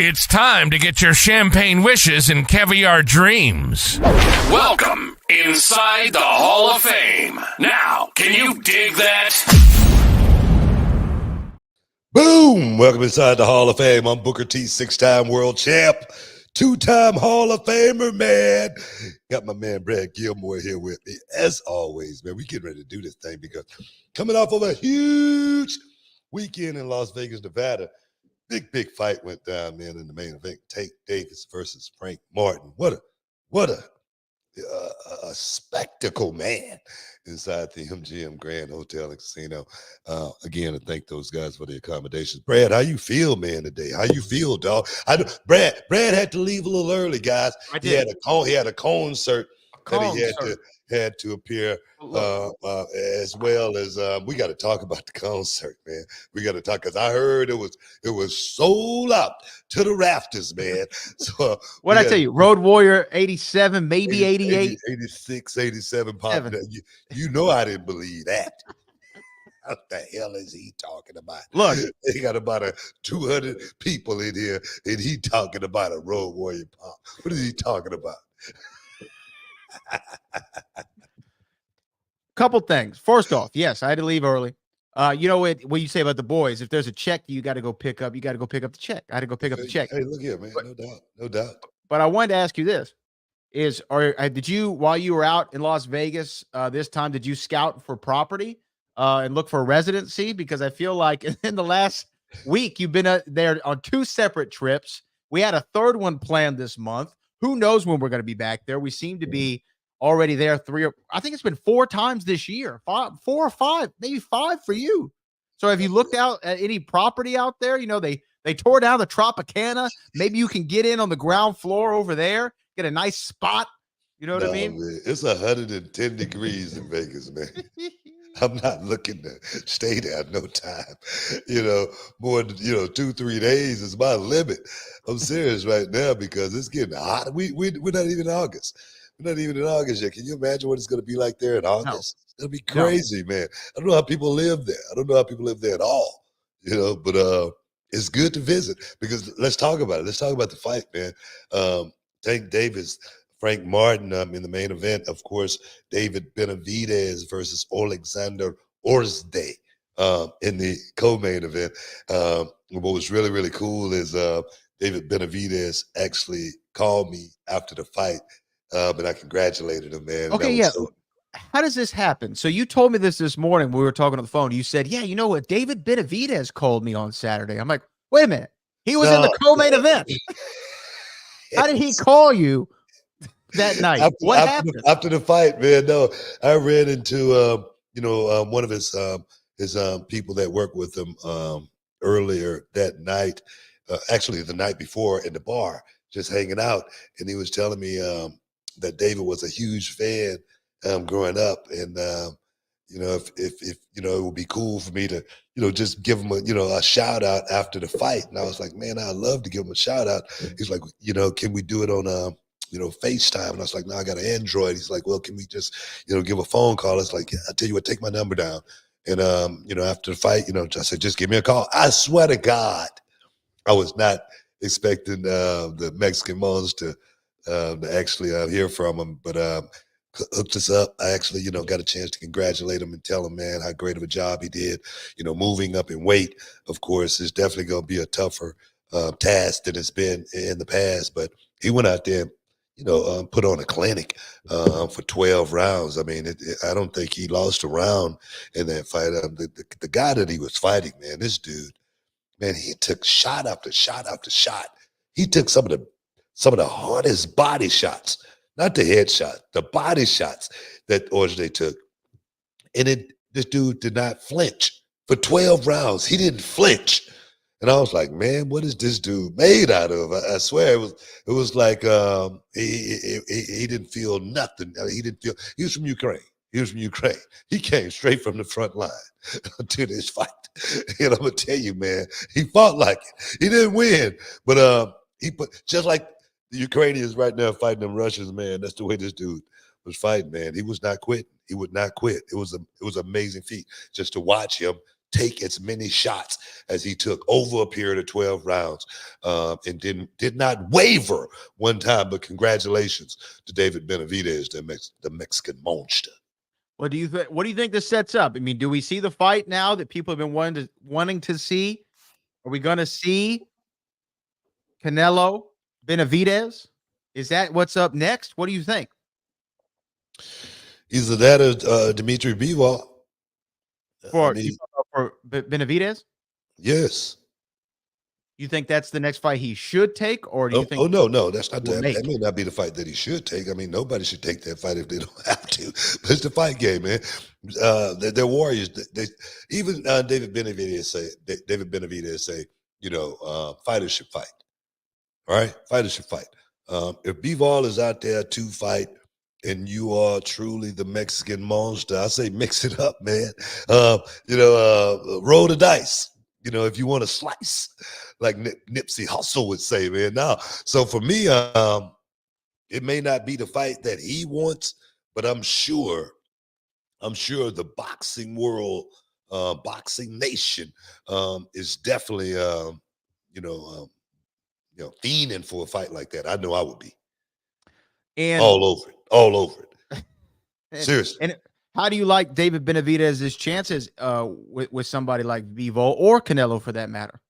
It's time to get your champagne wishes and caviar dreams. Welcome inside the Hall of Fame. Now, can you dig that? Boom! Welcome inside the Hall of Fame. I'm Booker T, 6-time world champ, 2-time Hall of Famer, man. Got my man Brad Gilmore here with me. As always, man, we getting ready to do this thing because coming off of a huge weekend in Las Vegas, Nevada, big fight went down, man, in the main event. Tank Davis versus Frank Martin. What a spectacle, man, inside the MGM Grand Hotel and Casino. Again, I thank those guys for the accommodations. Brad, how you feel, man, today? How you feel, dog? Brad had to leave a little early, guys. I did. He had a concert that he had to appear as well as we got to talk about the concert, man. We got to talk because I heard it was sold out to the rafters, man. So what I tell you, Road Warrior 87, maybe 88, 86, 87 pop. You know I didn't believe that. What the hell is he talking about? Look, he got about 200 people in here, and he talking about a Road Warrior pop. What is he talking about? Couple things. First off, yes, I had to leave early. You know what you say about the boys? If there's a check you got to go pick up, you got to go pick up the check. I had to go pick up the check. Hey, look here, man. No doubt. But I wanted to ask you this: did you, while you were out in Las Vegas this time, did you scout for property and look for a residency? Because I feel like in the last week you've been there on 2 separate trips. We had a third one planned this month. Who knows when we're going to be back there? We seem to be already there I think it's been 4 times this year, 4 or 5, maybe 5 for you. So have you looked out at any property out there? You know, they tore down the Tropicana. Maybe you can get in on the ground floor over there, get a nice spot. You know what I mean? Man, it's 110 degrees in Vegas, man. I'm not looking to stay there no time. More than 2-3 days is my limit. I'm serious right now because it's getting hot. We're not even in August. We're not even in August yet. Can you imagine what it's going to be like there in August? No. It'll be crazy, man. I don't know how people live there. I don't know how people live there at all. But it's good to visit because let's talk about it. Let's talk about the fight, man. Tank Davis, Frank Martin in the main event. Of course, David Benavidez versus Alexander Orzday in the co-main event. What was really, really cool is David Benavidez actually called me after the fight, and I congratulated him, man. Okay, yeah. How does this happen? So you told me this morning when we were talking on the phone. You said, yeah, you know what? David Benavidez called me on Saturday. I'm like, wait a minute. He was in the co-main event. How did he call you that night? What happened? After the fight, man, no, I ran into, one of his people that worked with him earlier that night, actually the night before in the bar, just hanging out. And he was telling me that David was a huge fan growing up. And, if it would be cool for me to, just give him a shout out after the fight. And I was like, man, I'd love to give him a shout out. He's like, can we do it on, FaceTime? And I was like, no, I got an Android. He's like, well, can we just, give a phone call? It's like, I tell you what, take my number down. And, after the fight, I said, just give me a call. I swear to God, I was not expecting the Mexican Mons to actually hear from him, but hooked us up. I actually, got a chance to congratulate him and tell him, man, how great of a job he did. Moving up in weight, of course, is definitely going to be a tougher task than it's been in the past. But he went out there, put on a clinic for 12 rounds. I mean, I don't think he lost a round in that fight. The guy that he was fighting, man, this dude, man, he took shot after shot after shot. He took some of the hardest body shots, not the head shot, the body shots that Orzday took. And this dude did not flinch for 12 rounds. He didn't flinch. And I was like, man, what is this dude made out of? I swear it was like he didn't feel nothing. He was from Ukraine. He came straight from the front line to this fight. And I'm gonna tell you, man, he fought like it. He didn't win, but just like the Ukrainians right now fighting them Russians, man. That's the way this dude was fighting, man. He was not quitting. He would not quit. It was an amazing feat just to watch him take as many shots as he took over a period of 12 rounds, and did not waver one time. But congratulations to David Benavidez, the Mexican monster. What do you think? What do you think this sets up? I mean, do we see the fight now that people have been wanting to see? Are we going to see Canelo Benavidez? Is that what's up next? What do you think? Either that or Dimitri Bivol. For Benavidez? Yes. You think that's the next fight he should take, or do you think? Oh no, that's not that. Make? That may not be the fight that he should take. I mean, nobody should take that fight if they don't have to. But it's the fight game, man. They're warriors. Even David Benavidez say, fighters should fight. All right, fighters should fight. If Bivol is out there to fight, and you are truly the Mexican monster, I say mix it up, man. Roll the dice. If you want to slice, like Nipsey Hussle would say, man. Now, so for me, it may not be the fight that he wants, but I'm sure the boxing world, boxing nation, is definitely, fiending for a fight like that. I know I would be. And all over it. Seriously. And how do you like David Benavidez's chances with somebody like Bivol or Canelo, for that matter?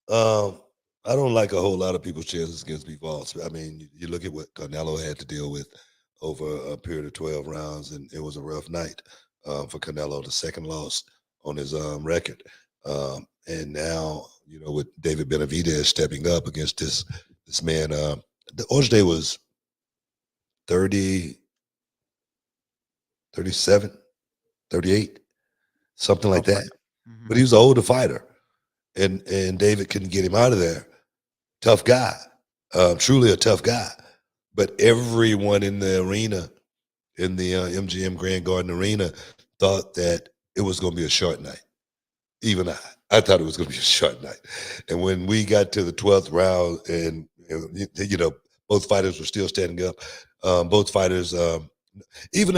I don't like a whole lot of people's chances against Bivol. I mean, you look at what Canelo had to deal with over a period of 12 rounds, and it was a rough night for Canelo, the second loss on his record. And now, with David Benavidez stepping up against this man, the Ojde was 30, 37, 38, something like that. Mm-hmm. But he was an older fighter, and David couldn't get him out of there. Tough guy, truly a tough guy. But everyone in the arena, in the MGM Grand Garden Arena, thought that it was going to be a short night. Even I thought it was going to be a short night. And when we got to the 12th round, and both fighters were still standing up. Both fighters, even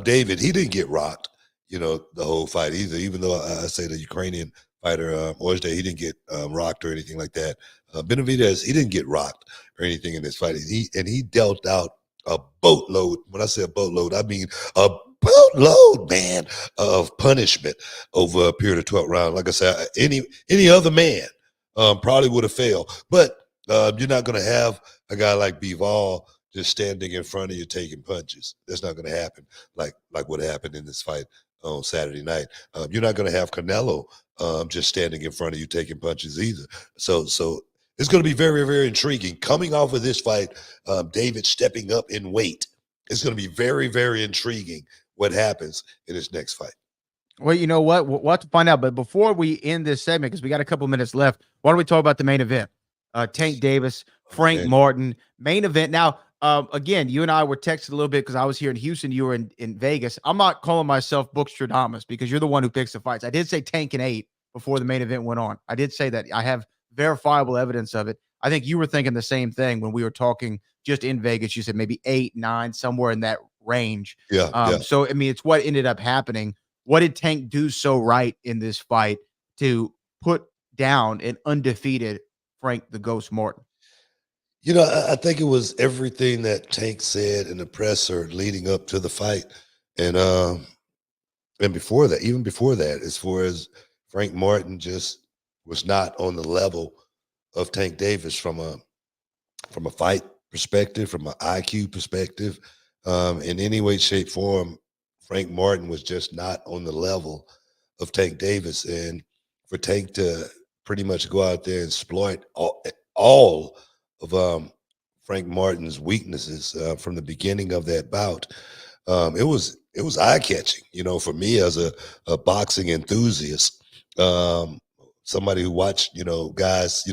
David, he didn't get rocked, the whole fight either. Even though I say the Ukrainian fighter, Ojde, he didn't get rocked or anything like that. Benavidez, he didn't get rocked or anything in this fight. He dealt out a boatload. When I say a boatload, I mean a boatload, man, of punishment over a period of 12 rounds. Like I said, any other man probably would have failed. But you're not going to have a guy like Bivol just standing in front of you taking punches. That's not going to happen like what happened in this fight on Saturday night. You're not going to have Canelo just standing in front of you taking punches either. So it's going to be very, very intriguing. Coming off of this fight, David stepping up in weight, it's going to be very, very intriguing what happens in his next fight. Well, you know what? We'll have to find out. But before we end this segment, because we got a couple minutes left, why don't we talk about the main event? Tank Davis, Frank Martin, main event. Now, again, you and I were texting a little bit because I was here in Houston. You were in Vegas. I'm not calling myself Bookstradamus because you're the one who picks the fights. I did say Tank and 8 before the main event went on. I did say that. I have verifiable evidence of it. I think you were thinking the same thing when we were talking just in Vegas. You said maybe 8, 9, somewhere in that range. Yeah. So, I mean, it's what ended up happening. What did Tank do so right in this fight to put down an undefeated Frank the Ghost Martin? I think it was everything that Tank said in the presser leading up to the fight. And before that, even before that, as far as Frank Martin just was not on the level of Tank Davis from a fight perspective, from an IQ perspective, in any way, shape, form. Frank Martin was just not on the level of Tank Davis. And for Tank to pretty much go out there and exploit all of Frank Martin's weaknesses from the beginning of that bout, it was eye-catching, for me as a boxing enthusiast, somebody who watched, guys,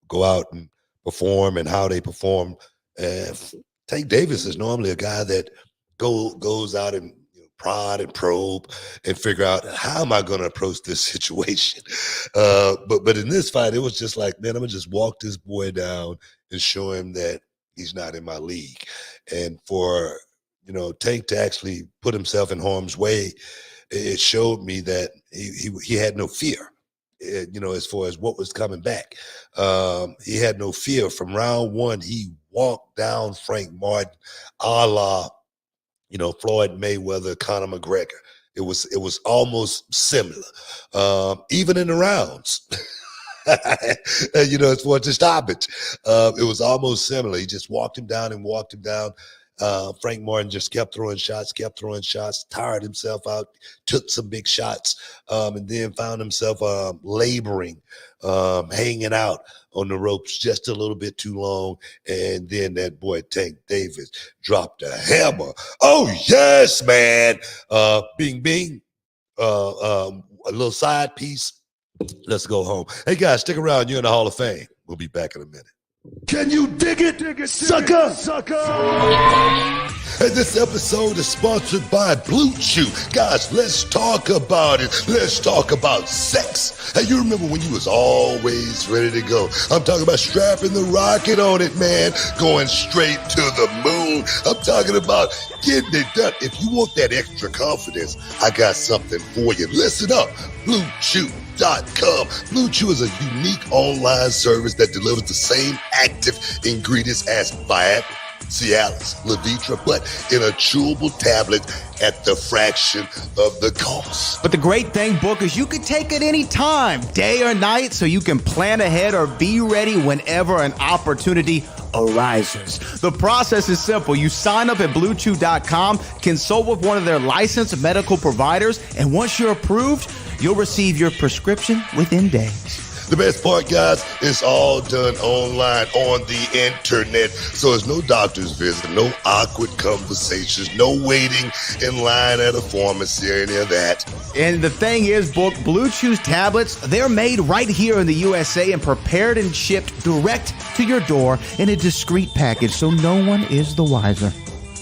go out and perform and how they perform. Tank Davis is normally a guy that goes out and prod and probe and figure out, how am I going to approach this situation? But in this fight, it was just like, man, I'm going to just walk this boy down and show him that he's not in my league. And for, Tank to actually put himself in harm's way it showed me that he had no fear. As far as what was coming back, he had no fear. From round one, he walked down Frank Martin, a la Floyd Mayweather, Conor McGregor. It was almost similar, even in the rounds. As far as the stoppage, it was almost similar. He just walked him down and walked him down. Frank Martin just kept throwing shots, tired himself out, took some big shots, and then found himself laboring, hanging out on the ropes just a little bit too long. And then that boy Tank Davis dropped a hammer. Oh, yes, man. Bing, bing. A little side piece. Let's go home. Hey, guys, stick around. You're in the Hall of Fame. We'll be back in a minute. Can you dig it, sucker? And this episode is sponsored by Blue Chew. Guys, let's talk about it. Let's talk about sex. Hey, you remember when you was always ready to go? I'm talking about strapping the rocket on it, man. Going straight to the moon. I'm talking about getting it done. If you want that extra confidence, I got something for you. Listen up. BlueChew.com. Blue Chew is a unique online service that delivers the same active ingredients as Viagra, Cialis, Levitra, but in a chewable tablet at the fraction of the cost. But the great thing, Book, is you can take it any time, day or night, so you can plan ahead or be ready whenever an opportunity arises. The process is simple. You sign up at BlueChew.com, consult with one of their licensed medical providers, and once you're approved, you'll receive your prescription within days. The best part, guys, it's all done online on the internet. So there's no doctor's visit, no awkward conversations, no waiting in line at a pharmacy or any of that. And the thing is, Book, Blue Chew's tablets, they're made right here in the USA and prepared and shipped direct to your door in a discreet package, so no one is the wiser.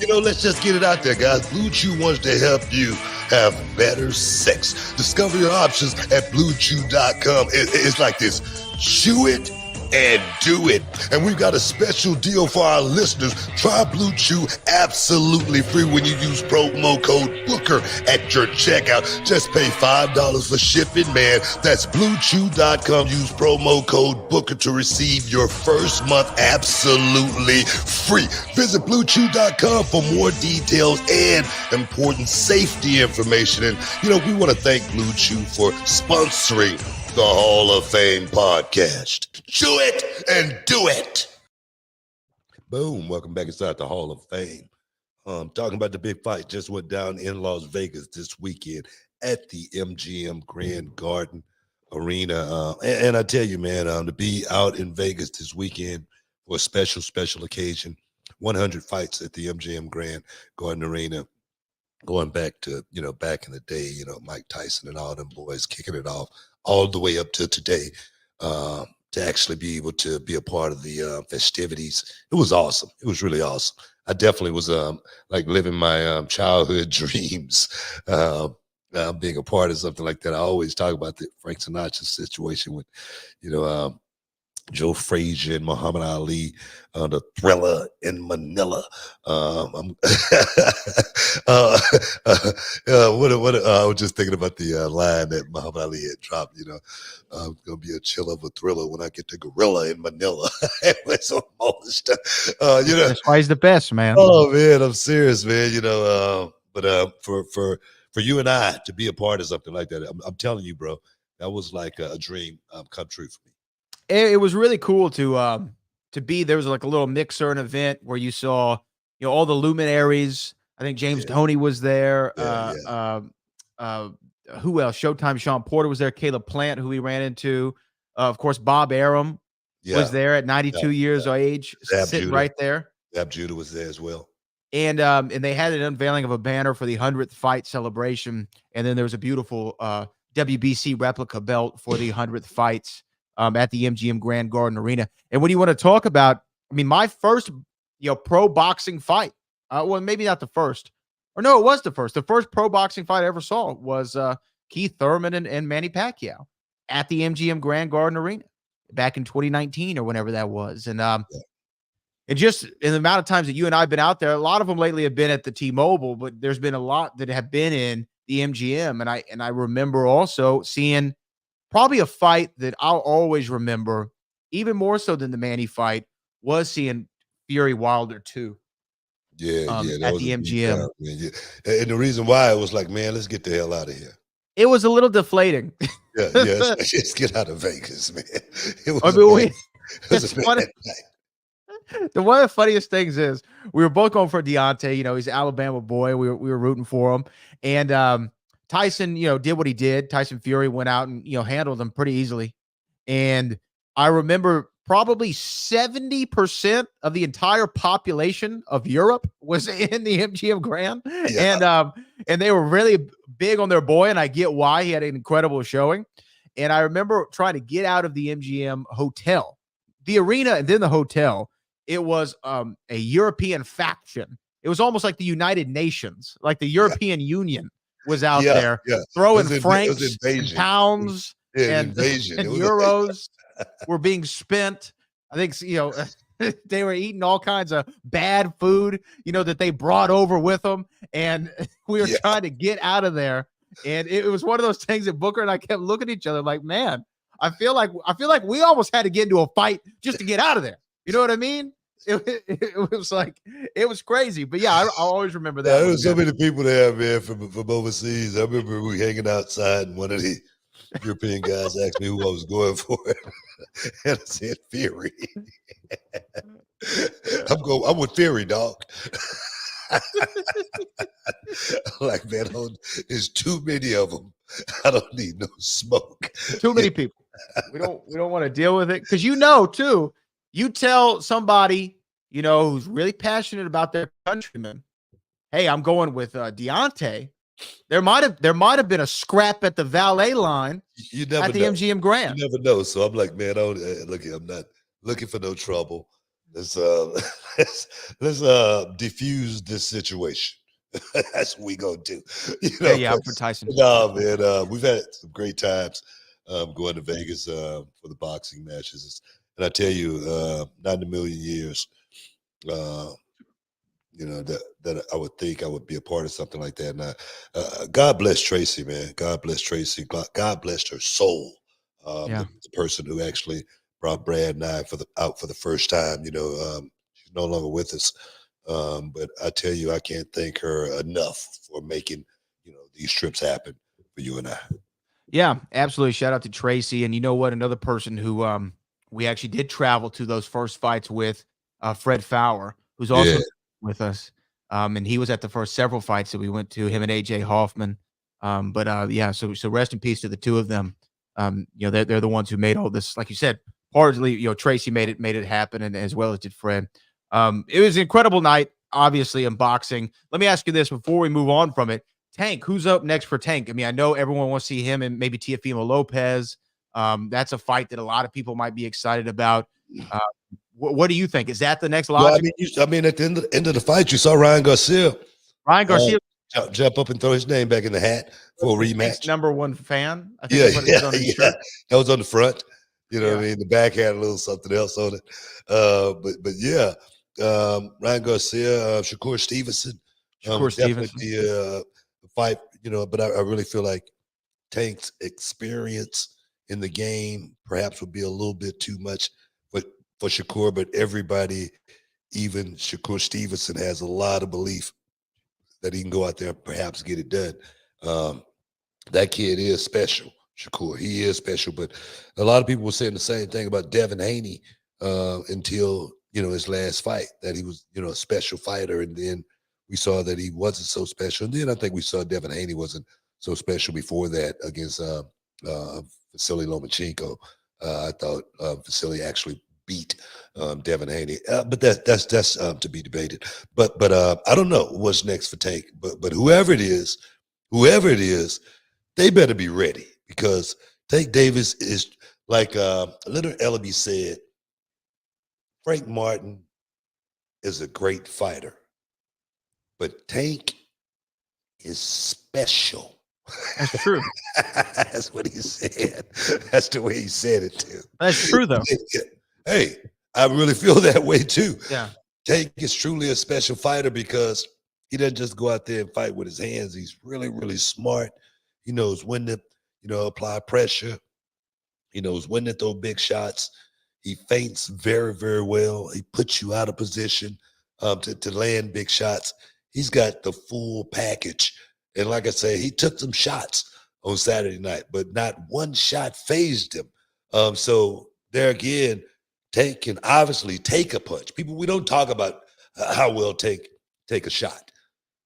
Let's just get it out there, guys. Blue Chew wants to help you have better sex. Discover your options at BlueChew.com. It's like this. Chew it and do it. And we've got a special deal for our listeners. Try Blue Chew absolutely free when you use promo code Booker at your checkout. Just pay $5 for shipping, man. That's BlueChew.com. Use promo code Booker to receive your first month absolutely free. Visit BlueChew.com for more details and important safety information. And, we want to thank Blue Chew for sponsoring the Hall of Fame podcast. Chew it and do it. Boom. Welcome back inside the Hall of Fame. Talking about the big fight just went down in Las Vegas this weekend at the MGM Grand Garden Arena. And I tell you, man, to be out in Vegas this weekend for a special occasion, 100 fights at the MGM Grand Garden Arena. Going back to, back in the day, Mike Tyson and all them boys kicking it off all the way up to today, to actually be able to be a part of the festivities. It was awesome. It was really awesome. I definitely was like living my childhood dreams, being a part of something like that. I always talk about the Frank Sinatra situation with, Joe Frazier and Muhammad Ali, the Thriller in Manila. I was just thinking about the line that Muhammad Ali had dropped. I'm gonna be a chill of a thriller when I get to Gorilla in Manila. It was almost, That's why he's the best, man. Oh man, I'm serious, man. But for you and I to be a part of something like that, I'm telling you, bro, that was like a dream come true for me. It was really cool to be. There was like a little mixer, an event where you saw, all the luminaries. I think James Toney was there. Who else? Showtime Sean Porter was there. Caleb Plant, who we ran into. Of course, Bob Arum was there at 92 years of age, sitting right there. Zab Judah was there as well. And they had an unveiling of a banner for the 100th fight celebration. And then there was a beautiful WBC replica belt for the 100th fights at the MGM Grand Garden Arena. And what do you want to talk about? I mean, my first, pro boxing fight, well, maybe not the first, or no, it was the first. The first pro boxing fight I ever saw was Keith Thurman and Manny Pacquiao at the MGM Grand Garden Arena back in 2019 or whenever that was. And just in the amount of times that you and I have been out there, a lot of them lately have been at the T-Mobile, but there's been a lot that have been in the MGM. And I remember also seeing probably a fight that I'll always remember, even more so than the Manny fight, was seeing Fury Wilder 2 Yeah, yeah, that at was a the beat MGM. down, man. Yeah. And the reason why it was like, man, let's get the hell out of here. It was a little deflating. Yeah, yeah, let's get out of Vegas, man. It I was a mean, bad, it was it's a funny. bad night. One of the funniest things is we were both going for Deontay. He's an Alabama boy. We were rooting for him. And Tyson, did what he did. Tyson Fury went out and, handled him pretty easily. And I remember probably 70% of the entire population of Europe was in the MGM Grand. Yeah. And they were really big on their boy. And I get why. He had an incredible showing. And I remember trying to get out of the MGM hotel, the arena, and then the hotel. It was a European faction. It was almost like the United Nations, like the European Union was out there throwing francs and pounds and euros were being spent. I think, they were eating all kinds of bad food, that they brought over with them. And we were trying to get out of there. And it was one of those things that Booker and I kept looking at each other like, man, I feel like we almost had to get into a fight just to get out of there. You know what I mean? It was like, it was crazy. But yeah, I always remember that. There was so many people there, man, from overseas. I remember we hanging outside and one of the European guys asked me who I was going for. And I said, Fury. I'm with Fury, dog. I'm like, man, there's too many of them. I don't need no smoke. Too many people. We don't want to deal with it. Because too, you tell somebody, who's really passionate about their countrymen, hey, I'm going with Deontay. There might have been a scrap at the valet line you never at the know. MGM Grand. You never know. So I'm like, man, look, I'm not looking for no trouble. Let's diffuse this situation. That's what we gonna do. For Tyson. No, man, we've had some great times going to Vegas for the boxing matches. And I tell you, not in a million years, that I would think I would be a part of something like that. And God bless Tracy, man. God bless Tracy. God bless her soul. The person who actually brought Brad and I out for the first time. She's no longer with us. But I tell you, I can't thank her enough for making, these trips happen for you and I. Yeah, absolutely. Shout out to Tracy. And you know what? Another person who we actually did travel to those first fights with, Fred Fowler, who's also with us. And he was at the first several fights that we went to, him and AJ Hoffman. So rest in peace to the two of them. They're the ones who made all this, like you said, partly, Tracy made it happen, and as well as did Fred. It was an incredible night, obviously, in boxing. Let me ask you this before we move on from it. Tank, who's up next for Tank? I mean, I know everyone wants to see him and maybe Teofimo Lopez. That's a fight that a lot of people might be excited about. What do you think? Is that the next logic? Well, I mean, at the end of the fight, you saw Ryan Garcia. Jump up and throw his name back in the hat for a rematch. Number one fan. I think shirt. That was on the front. What I mean? The back had a little something else on it. But yeah, Ryan Garcia, Shakur Stevenson. The fight, but I really feel like Tank's experience in the game perhaps would be a little bit too much for Shakur, but everybody, even Shakur Stevenson, has a lot of belief that he can go out there and perhaps get it done. That kid is special, Shakur. He is special, but a lot of people were saying the same thing about Devin Haney until, his last fight, that he was, a special fighter, and then we saw that he wasn't so special. And then I think we saw Devin Haney wasn't so special before that against Vasily Lomachenko. I thought Vasily actually beat Devin Haney, but that's to be debated. But I don't know what's next for Tank. But whoever it is, they better be ready, because Tank Davis is like Little Ellaby said. Frank Martin is a great fighter, but Tank is special. That's true. That's what he said. That's the way he said it too. That's true, though. Hey, I really feel that way too. Yeah. Tank is truly a special fighter because He doesn't just go out there and fight with his hands. He's really, really smart. He knows when to, apply pressure. He knows when to throw big shots. He feints very, very well. He puts you out of position to land big shots. He's got the full package. And like I say, he took some shots on Saturday night, but not one shot phased him. So there again, Tank can obviously take a punch. We don't talk about how well Tank take a shot.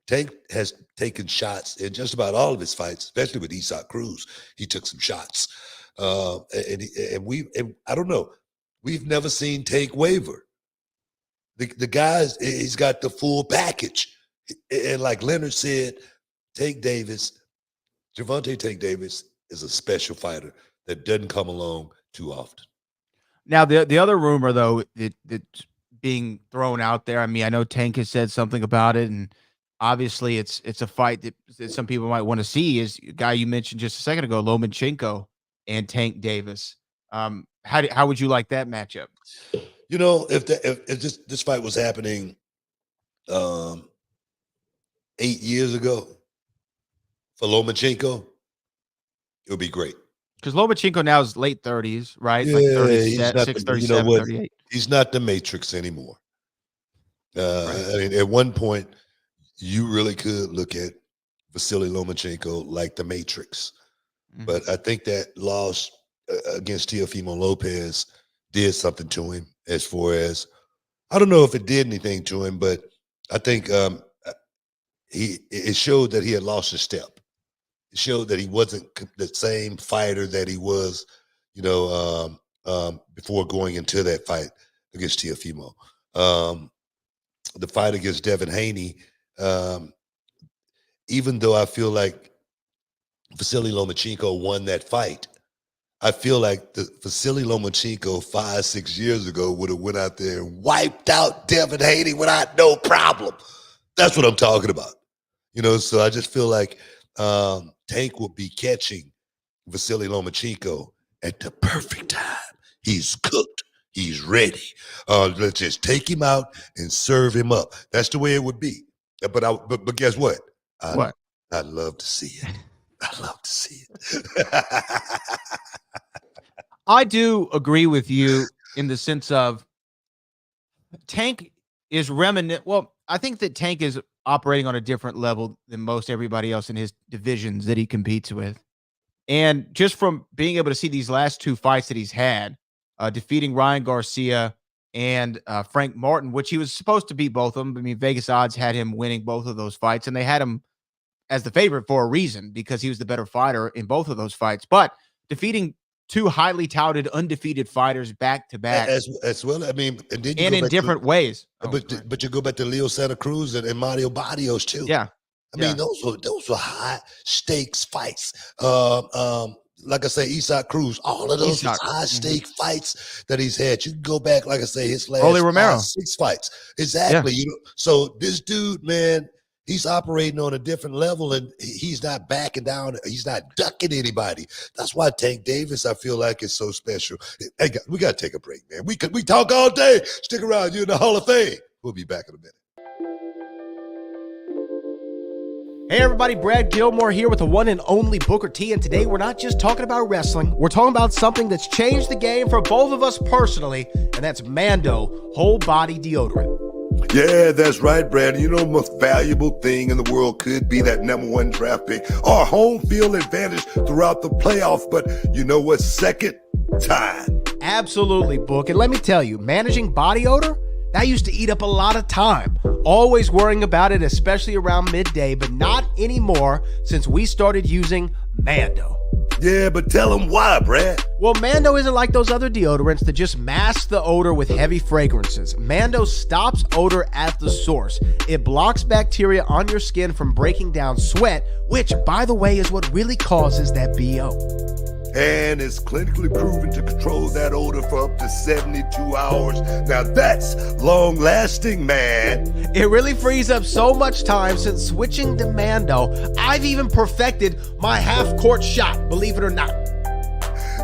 Tank has taken shots in just about all of his fights, especially with Isaac Cruz. He took some shots. And I don't know. We've never seen Tank waver. The guys, he's got the full package. And like Leonard said, Gervonta Tank Davis is a special fighter that doesn't come along too often. Now, the other rumor, though, that's being thrown out there, I mean, I know Tank has said something about it, and obviously it's a fight that some people might want to see, is a guy you mentioned just a second ago, Lomachenko and Tank Davis. How would you like that matchup? If this fight was happening 8 years ago for Lomachenko, it would be great. Because Lomachenko now is late 30s, right? Yeah, like 36, 37, 38. He's not the Matrix anymore. Right. I mean, at one point, you really could look at Vasily Lomachenko like the Matrix. Mm-hmm. But I think that loss against Teofimo Lopez did something to him, as far as, I don't know if it did anything to him, but I think it showed that he had lost a step. It showed that he wasn't the same fighter that he was, before going into that fight against Teofimo. The fight against Devin Haney, even though I feel like Vasily Lomachenko won that fight, I feel like the Vasily Lomachenko 5-6 years ago would have went out there and wiped out Devin Haney without no problem. That's what I'm talking about. So I just feel like Tank will be catching Vasily Lomachenko at the perfect time. He's cooked. He's ready. Let's just take him out and serve him up. That's the way it would be. But guess what? What? I'd love to see it. I'd love to see it. I do agree with you in the sense of Tank is reminiscent. Well, I think that Tank is operating on a different level than most everybody else in his divisions that he competes with. And just from being able to see these last two fights that he's had, defeating Ryan Garcia and Frank Martin, which he was supposed to beat both of them. I mean, Vegas odds had him winning both of those fights, and they had him as the favorite for a reason, because he was the better fighter in both of those fights. But defeating two highly touted, undefeated fighters back to back, as well. I mean, and in different ways. But you go back to Leo Santa Cruz and Mario Barrios too. Yeah, I mean, those were high stakes fights. Like I say, Isaac Cruz, all of those high stake fights that he's had. You can go back, like I say, his last Rolly Romero 6 fights. Exactly. Yeah. So this dude, man, he's operating on a different level, and he's not backing down. He's not ducking anybody. That's why Tank Davis, I feel like, is so special. Hey, we got to take a break, man. We talk all day. Stick around. You're in the Hall of Fame. We'll be back in a minute. Hey everybody, Brad Gilmore here with the one and only Booker T, and today we're not just talking about wrestling, we're talking about something that's changed the game for both of us personally, and that's Mando Whole Body Deodorant. Yeah, that's right, Brad. The most valuable thing in the world could be that #1 draft pick or home field advantage throughout the playoffs, but you know what's second? Time. Absolutely, Book, and let me tell you, managing body odor, that used to eat up a lot of time. Always worrying about it, especially around midday, but not anymore since we started using Mando. Yeah, but tell them why, Brad. Well, Mando isn't like those other deodorants that just mask the odor with heavy fragrances. Mando stops odor at the source. It blocks bacteria on your skin from breaking down sweat, which, by the way, is what really causes that BO. And it's clinically proven to control that odor for up to 72 hours. Now that's long-lasting, man. It really frees up so much time. Since switching to Mando, I've even perfected my half-court shot, believe it or not.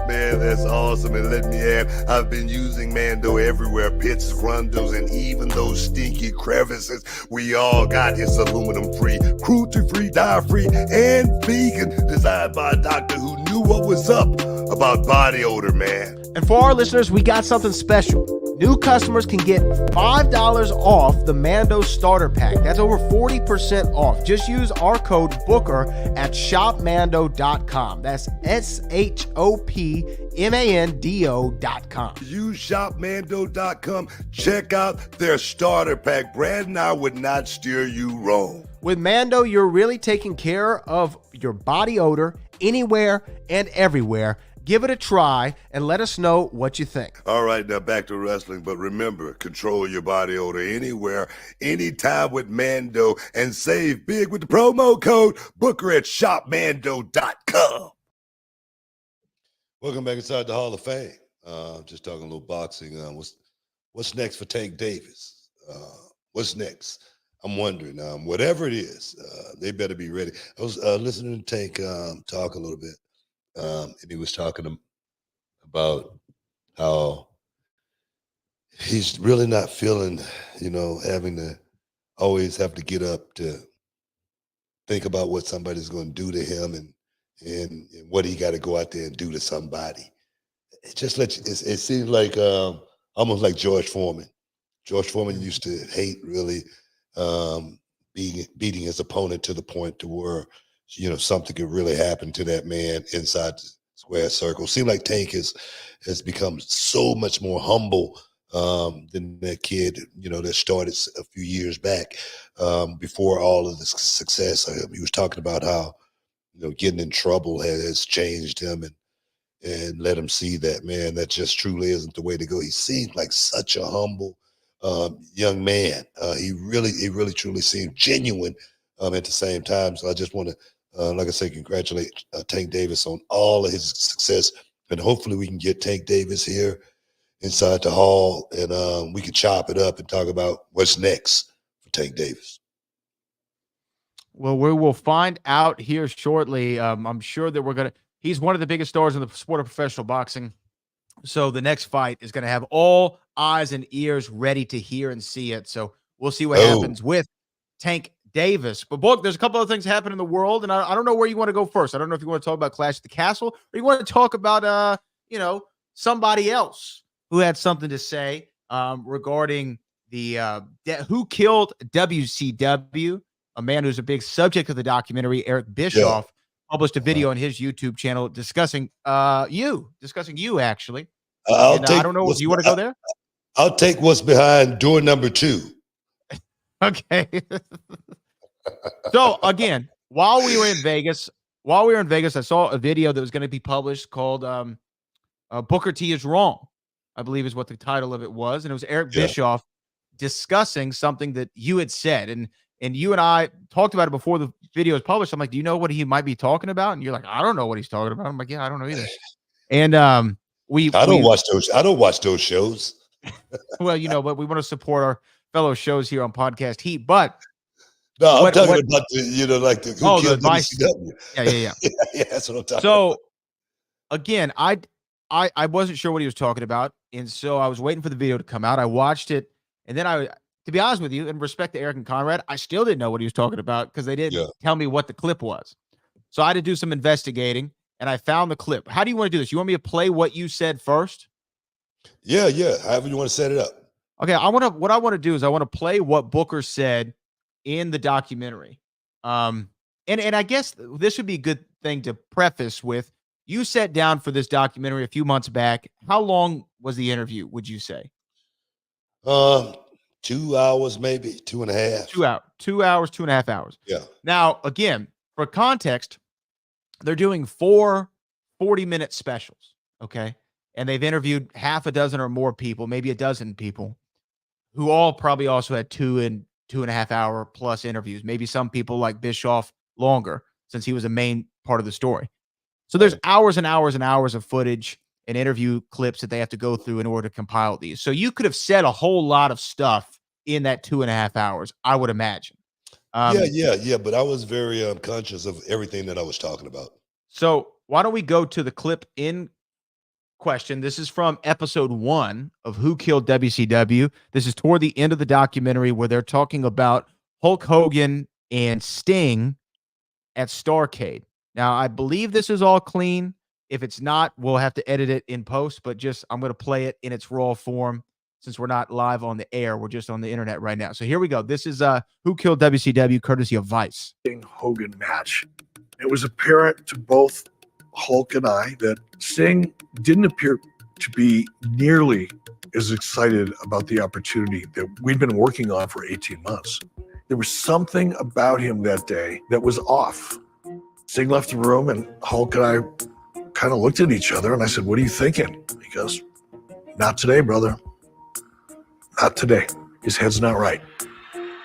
man. That's awesome. And let me add, I've been using Mando everywhere. Pits, grundles, and even those stinky crevices. We all got his aluminum-free, cruelty-free, dye-free, and vegan. Designed by a doctor who knew what was up about body odor, man. And for our listeners, we got something special. New customers can get $5 off the Mando starter pack. That's over 40% off. Just use our code Booker at shopmando.com. That's shopmando.com. Use shopmando.com. Check out their starter pack. Brad and I would not steer you wrong. With Mando, you're really taking care of your body odor anywhere and everywhere. Give it a try and let us know what you think. All right, now back to wrestling. But remember, control your body odor anywhere, anytime with Mando, and save big with the promo code Booker at shopmando.com. Welcome back inside the Hall of Fame. Just talking a little boxing. What's next for Tank Davis? What's next? I'm wondering. Whatever it is, they better be ready. I was listening to Tank talk a little bit. And he was talking about how he's really not feeling, having to always have to get up to think about what somebody's going to do to him and what he got to go out there and do to somebody. It just it seems like almost like George Foreman. George Foreman used to hate really beating his opponent to the point to where something could really happen to that man inside the square circle. Seems like Tank has become so much more humble than that kid, that started a few years back before all of the success. He was talking about how, getting in trouble has changed him and let him see that, man, that just truly isn't the way to go. He seemed like such a humble young man. He really truly seemed genuine at the same time. So I just want to, like I say, congratulate Tank Davis on all of his success. And hopefully we can get Tank Davis here inside the hall and we can chop it up and talk about what's next for Tank Davis. Well, we will find out here shortly. I'm sure that he's one of the biggest stars in the sport of professional boxing. So the next fight is going to have all eyes and ears ready to hear and see it. So we'll see what happens with Tank Davis. But Book, there's a couple of things happening in the world, and I don't know where you want to go first. I don't know if you want to talk about Clash at the Castle or you want to talk about somebody else who had something to say regarding the who killed WCW, a man who's a big subject of the documentary. Eric Bischoff published a video on his YouTube channel discussing you actually. I don't know. Do you want to go there? I'll take what's behind door number 2. Okay. So again, while we were in Vegas, I saw a video that was going to be published called Booker T is Wrong, I believe is what the title of it was. And it was Eric Bischoff discussing something that you had said. And you and I talked about it before the video was published. I'm like, do you know what he might be talking about? And you're like, I don't know what he's talking about. I'm like, yeah, I don't know either. And I don't watch those shows. Well, but we want to support our fellow shows here on Podcast Heat. But no, I'm talking about the who killed WCW. Yeah. Yeah, that's what I'm talking about. So again, I wasn't sure what he was talking about, and so I was waiting for the video to come out. I watched it, and then to be honest with you, in respect to Eric and Conrad, I still didn't know what he was talking about because they didn't tell me what the clip was. So I had to do some investigating, and I found the clip. How do you want to do this? You want me to play what you said first? Yeah. However you want to set it up. Okay, what I want to do is I want to play what Booker said in the documentary. And I guess this would be a good thing to preface with. You sat down for this documentary a few months back. How long was the interview, would you say? 2 hours, maybe 2.5. 2 hours, 2 hours, 2.5 hours. Yeah. Now, again, for context, they're doing 4 40-minute specials. Okay. And they've interviewed half a dozen or more people, maybe a dozen people, who all probably also had 2 and 2.5 hour plus interviews. Maybe some people like Bischoff longer, since he was a main part of the story. So there's hours and hours and hours of footage and interview clips that they have to go through in order to compile these. So you could have said a whole lot of stuff in that 2.5 hours, I would imagine. Yeah. But I was very conscious of everything that I was talking about. So why don't we go to the clip in question. This is from episode 1 of Who Killed WCW. This is toward the end of the documentary where they're talking about Hulk Hogan and Sting at Starrcade. Now, I believe this is all clean. If it's not, we'll have to edit it in post, but just I'm going to play it in its raw form since we're not live on the air. We're just on the internet right now. So here we go. This is Who Killed WCW, courtesy of Vice. Hogan match. It was apparent to both Hulk and I that Sting didn't appear to be nearly as excited about the opportunity that we'd been working on for 18 months. There was something about him that day that was off. Sting left the room and Hulk and I kind of looked at each other and I said, "What are you thinking?" He goes, "Not today, brother. Not today. His head's not right."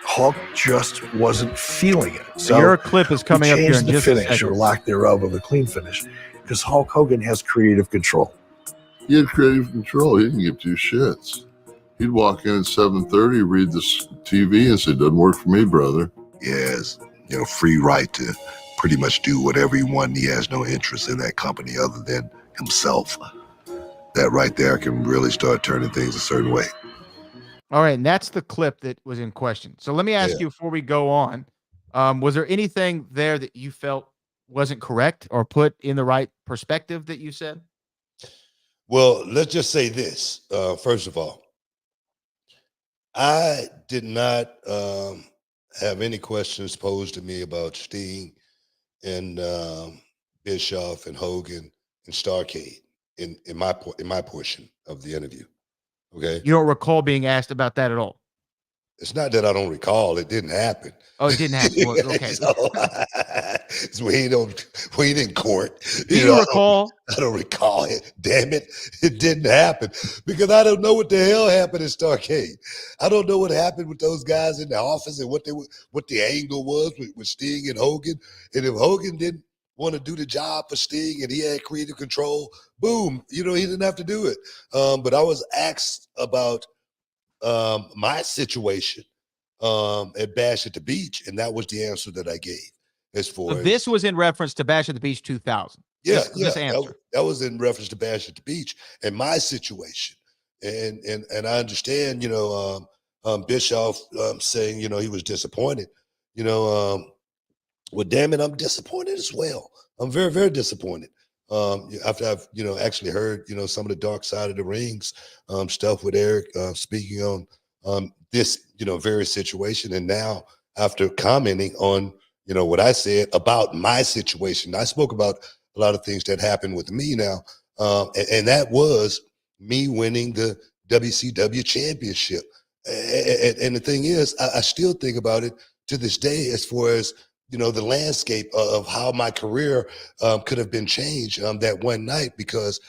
Hulk just wasn't feeling it. So your clip is coming up here in the just finish a second. or lack thereof of a clean finish because Hulk Hogan has creative control. He had creative control. He didn't give two shits. He'd walk in at 7:30, read the TV, and say, "Doesn't work for me, brother." He has, free right to pretty much do whatever he wants. He has no interest in that company other than himself. That right there can really start turning things a certain way. All right, and that's the clip that was in question. So let me ask you before we go on, was there anything there that you felt wasn't correct or put in the right perspective that you said? Well, let's just say this. First of all, I did not have any questions posed to me about Sting and Bischoff and Hogan and Starrcade in my portion of the interview. Okay. You don't recall being asked about that at all? It's not that I don't recall. It didn't happen. Oh, it didn't happen. Well, okay. So we ain't in court. Do you recall? I don't recall it. Damn it. It didn't happen because I don't know what the hell happened in Starrcade. I don't know what happened with those guys in the office and what the angle was with Sting and Hogan. And if Hogan didn't want to do the job for Sting and he had creative control, boom, he didn't have to do it. But I was asked about my situation at Bash at the Beach, and that was the answer that I gave. This was in reference to Bash at the Beach 2000. This answer. That was in reference to Bash at the Beach and my situation. And I understand, Bischoff saying, he was disappointed. Well, damn it, I'm disappointed as well. I'm very, very disappointed. After I've, actually heard, some of the dark side of the rings stuff with Eric speaking on this, very situation. And now after commenting on, what I said about my situation, I spoke about a lot of things that happened with me now. And that was me winning the WCW championship. And the thing is, I still think about it to this day as far as, the landscape of how my career could have been changed that one night because,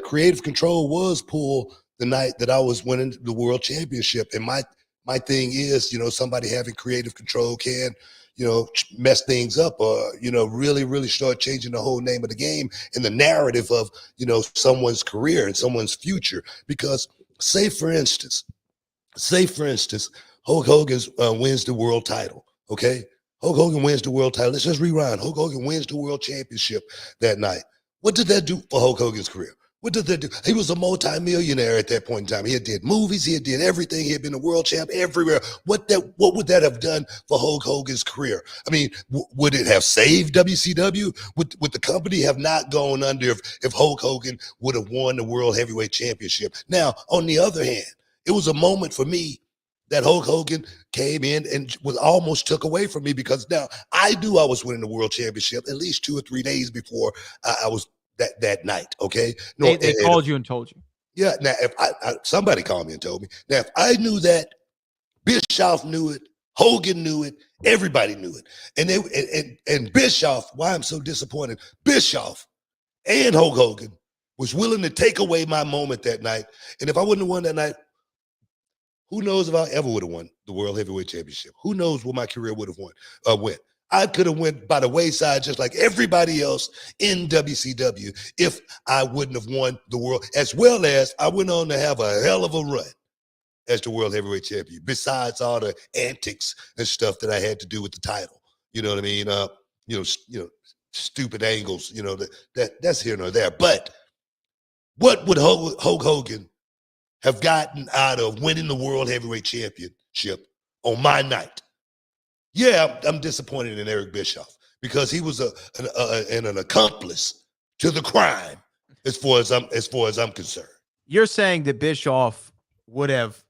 creative control was pulled the night that I was winning the world championship. And my thing is, somebody having creative control can, mess things up or, really, really start changing the whole name of the game and the narrative of, someone's career and someone's future. Because say, for instance, Hulk Hogan wins the world title, okay? Hulk Hogan wins the world title. Let's just rewind. Hulk Hogan wins the world championship that night. What did that do for Hulk Hogan's career? What did that do? He was a multimillionaire at that point in time. He had did movies. He had did everything. He had been a world champ everywhere. What would that have done for Hulk Hogan's career? I mean, would it have saved WCW? Would the company have not gone under if Hulk Hogan would have won the World Heavyweight Championship? Now, on the other hand, it was a moment for me that Hulk Hogan came in and was almost took away from me because now I knew I was winning the world championship at least 2 or 3 days before I was that night. Okay. No, they called you and told you. Yeah. Now, if somebody called me and told me. Now, if I knew that, Bischoff knew it, Hogan knew it, everybody knew it. And Bischoff, why I'm so disappointed, Bischoff and Hulk Hogan was willing to take away my moment that night. And if I wouldn't have won that night, who knows if I ever would have won the World Heavyweight Championship? Who knows where my career would have went? I could have went by the wayside just like everybody else in WCW if I wouldn't have won the world, as well as I went on to have a hell of a run as the World Heavyweight Champion, besides all the antics and stuff that I had to do with the title. You know what I mean? Stupid angles, that's here nor there. But What would Hulk Hogan have gotten out of winning the World Heavyweight Championship on my night? Yeah, I'm disappointed in Eric Bischoff because he was an accomplice to the crime as far as I'm concerned. You're saying that Bischoff would have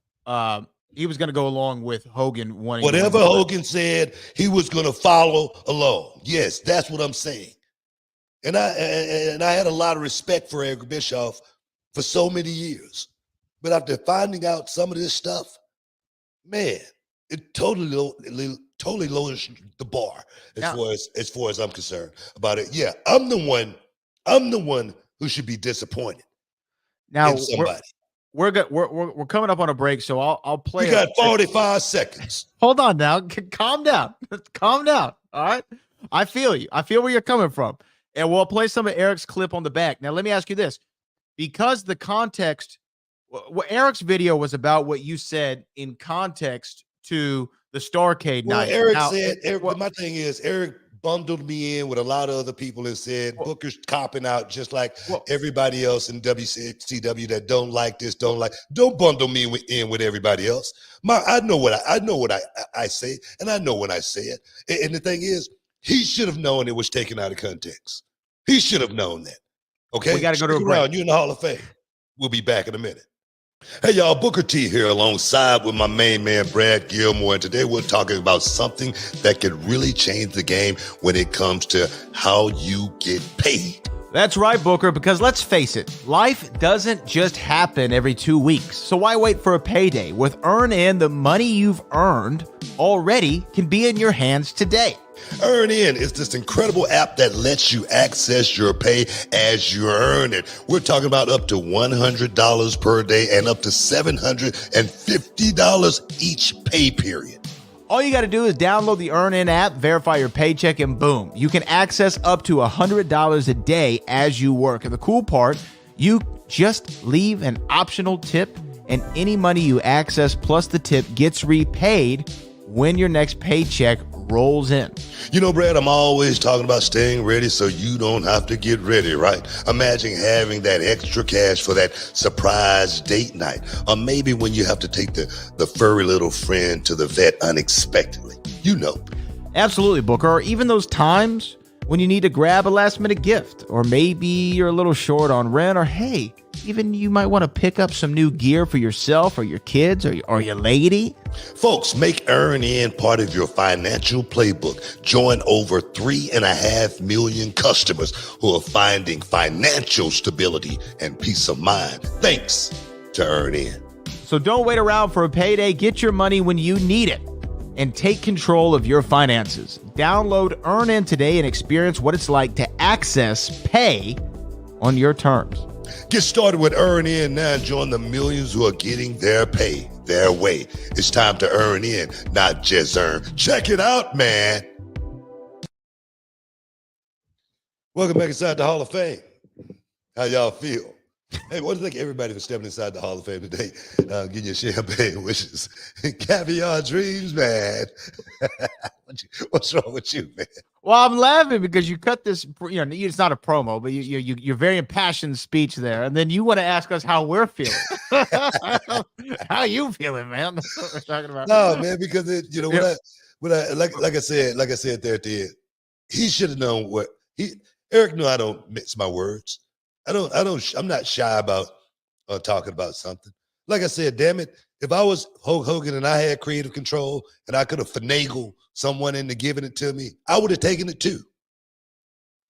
he was going to go along with Hogan wanting Whatever Hogan said, he was going to follow along. Yes, that's what I'm saying. And I had a lot of respect for Eric Bischoff for so many years. But after finding out some of this stuff, man, it totally lowers the bar as far as I'm concerned about it. Yeah, I'm the one who should be disappointed. Now in somebody. We're coming up on a break, so I'll play. You got 45 seconds. Hold on now. Calm down. Calm down. All right. I feel you. I feel where you're coming from. And we'll play some of Eric's clip on the back. Now, let me ask you this. Because the context, what Eric's video was about what you said in context to the Starrcade night. Eric said, my thing is, Eric bundled me in with a lot of other people and said, Booker's copping out just like everybody else in WCW that don't bundle me in with everybody else. I know what I say, and I know when I say it. And the thing is, he should have known it was taken out of context. He should have known that. Okay, we got to go to a break. You're in the Hall of Fame. We'll be back in a minute. Hey, y'all, Booker T here alongside with my main man, Brad Gilmore. And today we're talking about something that could really change the game when it comes to how you get paid. That's right, Booker, because let's face it, life doesn't just happen every 2 weeks. So why wait for a payday? With EarnIn, the money you've earned already can be in your hands today. EarnIn is this incredible app that lets you access your pay as you earn it. We're talking about up to $100 per day and up to $750 each pay period. All you got to do is download the EarnIn app, verify your paycheck, and boom, you can access up to $100 a day as you work. And the cool part, you just leave an optional tip, and any money you access plus the tip gets repaid when your next paycheck rolls in. You know, Brad, I'm always talking about staying ready so you don't have to get ready, right? Imagine having that extra cash for that surprise date night, or maybe when you have to take the furry little friend to the vet unexpectedly. You know. Absolutely, Booker. Or even those times when you need to grab a last minute gift, or maybe you're a little short on rent, or hey, even you might want to pick up some new gear for yourself or your kids or your lady. Folks, make EarnIn part of your financial playbook. Join over 3.5 million customers who are finding financial stability and peace of mind thanks to EarnIn. So don't wait around for a payday. Get your money when you need it and take control of your finances. Download EarnIn today and experience what it's like to access pay on your terms. Get started with EarnIn now and join the millions who are getting their pay their way. It's time to earn in, not just earn. Check it out, man. Welcome back inside the Hall of Fame. How y'all feel? Hey, what do you think everybody for stepping inside the Hall of Fame today? Getting your champagne wishes. Caviar dreams, man. What's wrong with you, man? Well, I'm laughing because you cut this, it's not a promo, but you're very impassioned speech there. And then you want to ask us how we're feeling. How you feeling, man? That's what we're talking about. No, man, because like I said there at the end, he should have known Eric knew I don't mix my words. I'm not shy about talking about something. Like I said, damn it, if I was Hulk Hogan and I had creative control and I could have finagled someone into giving it to me, I would have taken it too.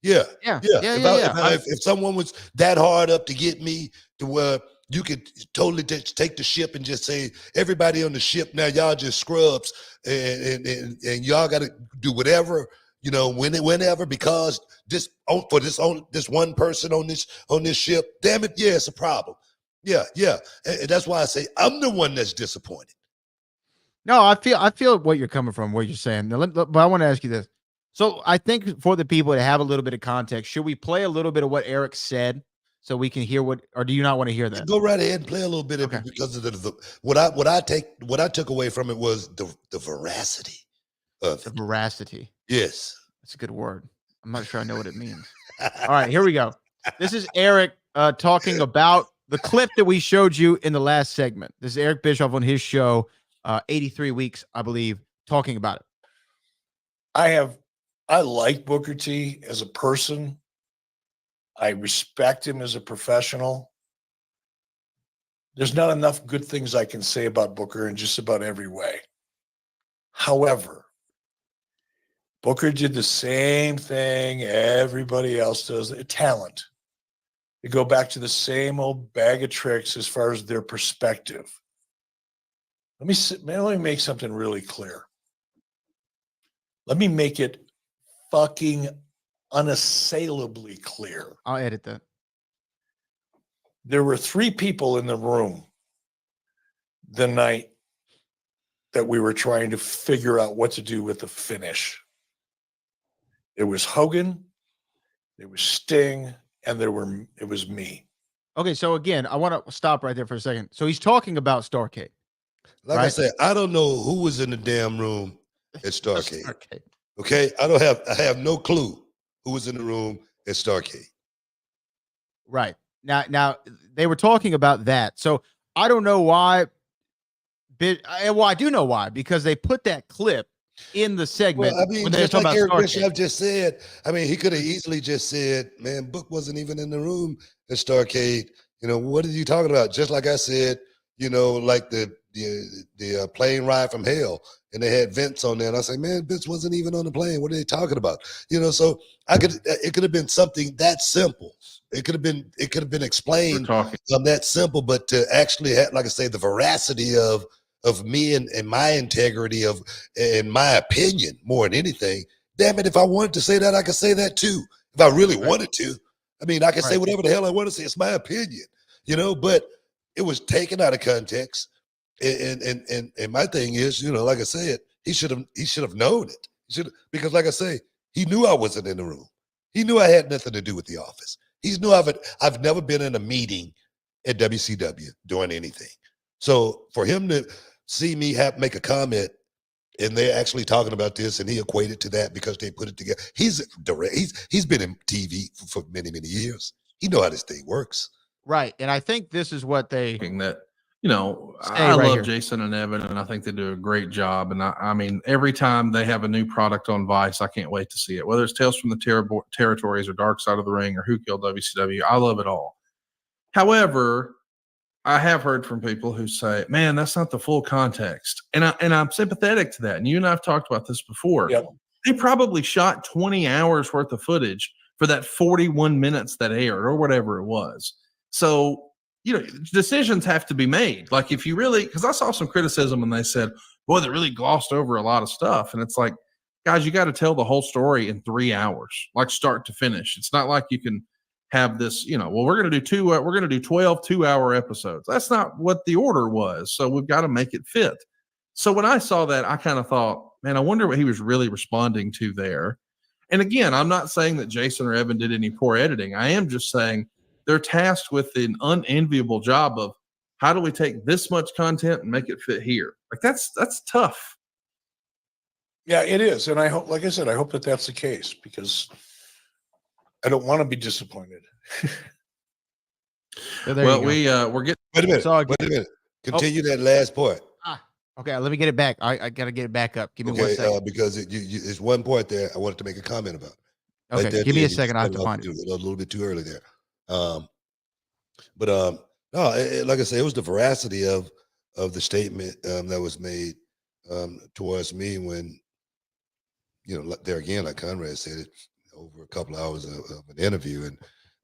Yeah. If someone was that hard up to get me to where you could totally take the ship and just say, everybody on the ship now, y'all just scrubs and y'all got to do whatever, whenever, because this one person on this ship, damn it, yeah, it's a problem. Yeah. And that's why I say I'm the one that's disappointed. No, I feel what you're coming from, what you're saying. But I want to ask you this. So I think for the people that have a little bit of context, should we play a little bit of what Eric said so we can hear or do you not want to hear that? Go right ahead and play a little bit of it, because of what I took away from it was the veracity of it. The veracity. Yes. That's a good word. I'm not sure I know what it means. All right, here we go. This is Eric talking about the clip that we showed you in the last segment. This is Eric Bischoff on his show, 83 Weeks, I believe, talking about it. I like Booker T as a person. I respect him as a professional. There's not enough good things I can say about Booker in just about every way. However, Booker did the same thing everybody else does. Talent. They go back to the same old bag of tricks as far as their perspective. Let me make something really clear. Let me make it fucking unassailably clear. I'll edit that. There were 3 people in the room the night that we were trying to figure out what to do with the finish. It was Hogan, it was Sting, and it was me. Okay, so again, I want to stop right there for a second. So he's talking about Starrcade. Like I said, I don't know who was in the damn room at Starrcade. Starrcade. Okay, I have no clue who was in the room at Starrcade. Right. Now they were talking about that. So I don't know why. Well, I do know why, because they put that clip in the segment. Well, I mean, when they just were like talking Eric about Bischoff Starrcade. just said, I mean, he could have easily just said, man, Book wasn't even in the room at Starrcade. You know, what are you talking about? Just like I said, you know, like the plane ride from hell, and they had Vince on there, and I say, man, Vince wasn't even on the plane. What are they talking about? You know, so it could have been something that simple. It could have been explained that simple, but to actually have, like I say, the veracity of me and my integrity and my opinion more than anything. Damn it, if I wanted to say that, I could say that too. If I really wanted to. I mean, I can say whatever the hell I want to say. It's my opinion, you know, but it was taken out of context. And my thing is, you know, like I said, he should have known it. Because like I say, he knew I wasn't in the room. He knew I had nothing to do with the office. He knew I've never been in a meeting at WCW doing anything. So for him to see me make a comment, and they're actually talking about this, and he equated to that because they put it together. He's been in TV for many, many years. He know how this thing works. Right. And I think this is what they that, you know, Stay I right love here. Jason and Evan, and I think they do a great job. And I mean, every time they have a new product on Vice, I can't wait to see it. Whether it's Tales from the Territories or Dark Side of the Ring or Who Killed WCW, I love it all. However, I have heard from people who say, man, that's not the full context. And I'm sympathetic to that. And you and I have talked about this before. Yep. They probably shot 20 hours worth of footage for that 41 minutes that aired or whatever it was. So, you know, decisions have to be made. Like if you really, because I saw some criticism and they said, boy, they really glossed over a lot of stuff. And it's like, guys, you got to tell the whole story in 3 hours, like start to finish. It's not like you can have this, you know, well, we're going to do 12 2-hour episodes. That's not what the order was. So we've got to make it fit. So when I saw that, I kind of thought, man, I wonder what he was really responding to there. And again, I'm not saying that Jason or Evan did any poor editing. I am just saying they're tasked with an unenviable job of how do we take this much content and make it fit here? Like that's tough. Yeah, it is. And I hope, like I said, I hope that that's the case because I don't want to be disappointed. Well, we're getting. Wait a minute. So, Wait a minute. Continue that last part. Okay, let me get it back. I got to get it back up. Give me 1 Okay, second. because it's one point there I wanted to make a comment about. Okay, there, give me a you second. I have started to off find it. a little bit too early there. No, like I said, it was the veracity of the statement that was made towards me when, you know, there again, like Conrad said, it over a couple of hours of an interview, and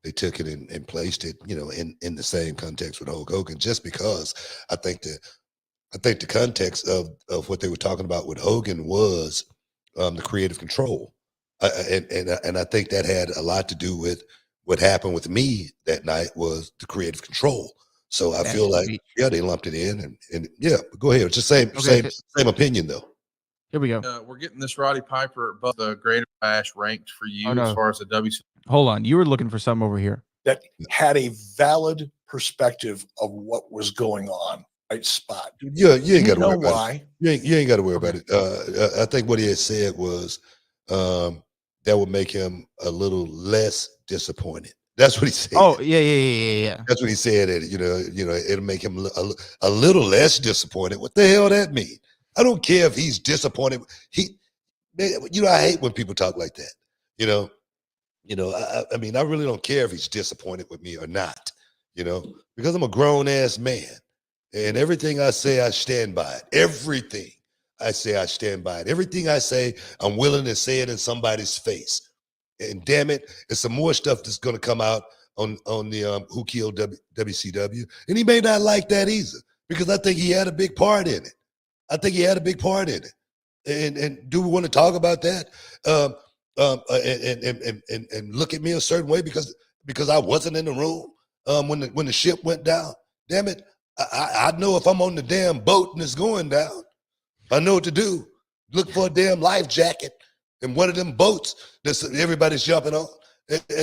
they took it and placed it, you know, in the same context with Hulk Hogan, just because I think the context of what they were talking about with Hogan was the creative control, and I think that had a lot to do with what happened with me that night was the creative control. So I feel like they lumped it in, and yeah, but go ahead. It's the same opinion though. Here we go. We're getting this Roddy Piper above the Greater Bash ranked for you no. as far as the WC. Hold on. You were looking for something over here. That had a valid perspective of what was going on. Right spot. Yeah, you ain't got to worry about why. it. You ain't got to worry about it. I think what he had said was that would make him a little less disappointed That's what he said. Oh, yeah. That's what he said. That, it'll make him a little less disappointed. What the hell that mean? I don't care if he's disappointed. I hate when people talk like that. I mean, I really don't care if he's disappointed with me or not, because I'm a grown ass man, and everything I say, I stand by it. Everything I say, I stand by it. Everything I say, I'm willing to say it in somebody's face. And damn it, there's some more stuff that's going to come out on the Who Killed WCW, and he may not like that either, because I think he had a big part in it. And do we want to talk about that? And look at me a certain way because I wasn't in the room when the ship went down. Damn it, I know if I'm on the damn boat and it's going down, I know what to do. Look for a damn life jacket in one of them boats that everybody's jumping on.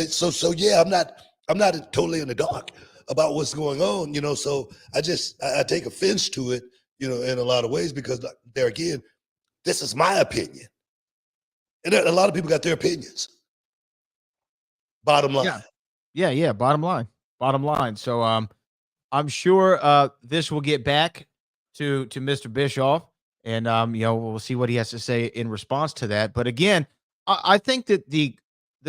So yeah, I'm not totally in the dark about what's going on, So I take offense to it, in a lot of ways, because there again, this is my opinion, and a lot of people got their opinions. Bottom line. Yeah. Bottom line. So I'm sure this will get back to Mr. Bischoff. And, we'll see what he has to say in response to that. But again, I think that the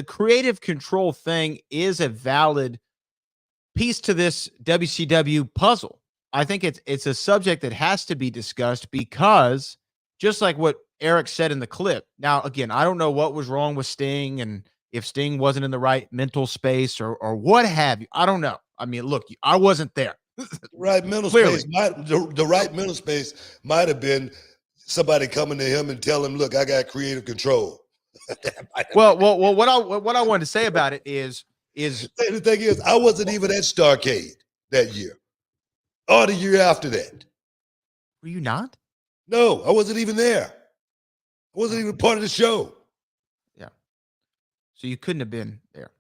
creative control thing is a valid piece to this WCW puzzle. I think it's a subject that has to be discussed, because just like what Eric said in the clip. Now, again, I don't know what was wrong with Sting, and if Sting wasn't in the right mental space or what have you. I don't know. I mean, look, I wasn't there. Right mental Clearly. space. The right mental space might have been somebody coming to him and tell him, "Look, I got creative control." Well, what I wanted to say about it is the thing is, I wasn't even at Starrcade that year, or the year after that. Were you not? No, I wasn't even there. I wasn't even part of the show. Yeah. So you couldn't have been there.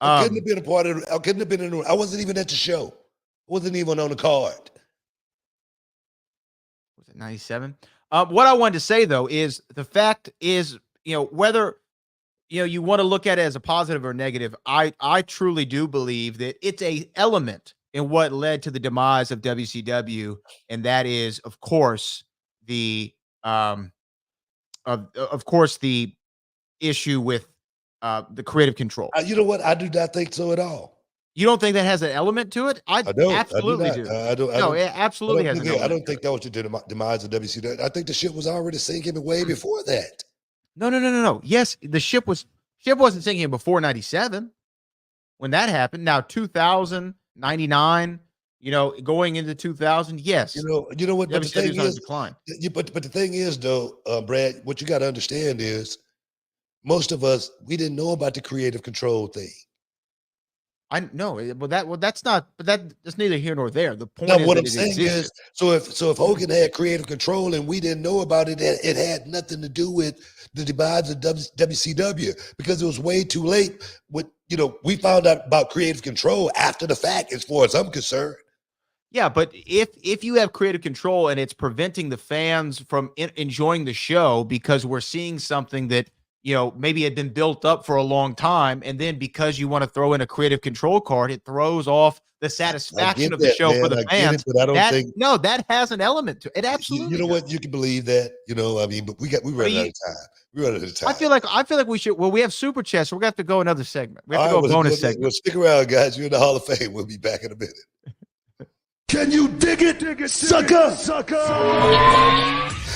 I couldn't have been a part of it. I couldn't have been in the room. I wasn't even at the show. I wasn't even on the card. Was it 97? What I wanted to say, though, is the fact is, whether, you want to look at it as a positive or negative, I truly do believe that it's a element in what led to the demise of WCW. And that is, of course, the issue with the creative control. You know what? I do not think so at all. You don't think that has an element to it? I don't. Absolutely do. It absolutely has an element. I don't think that was the demise of WCW. I think the ship was already sinking way before that. No. Yes, the ship wasn't sinking before 97 when that happened. Now 2000, 99, going into 2000, yes. You know what? But the thing is, decline. But the thing is, though, Brad, what you got to understand is, most of us, we didn't know about the creative control thing. I know, that's neither here nor there. The point now, is what that I'm it saying existed. is, so if Hogan had creative control and we didn't know about it, it had nothing to do with the demise of WCW, because it was way too late. We found out about creative control after the fact, as far as I'm concerned. Yeah, but if you have creative control and it's preventing the fans from enjoying the show because we're seeing something that maybe had been built up for a long time, and then because you want to throw in a creative control card, it throws off the satisfaction of the show for the fans. But I don't think that has an element to it. Absolutely. You know what? You can believe that. But we run out of time. We run out of time. I feel like we should. Well, we have super chats, so we're gonna have to go another segment. We have to go a bonus segment. Well, stick around, guys. You're in the Hall of Fame. We'll be back in a minute. Can you dig it, sucker?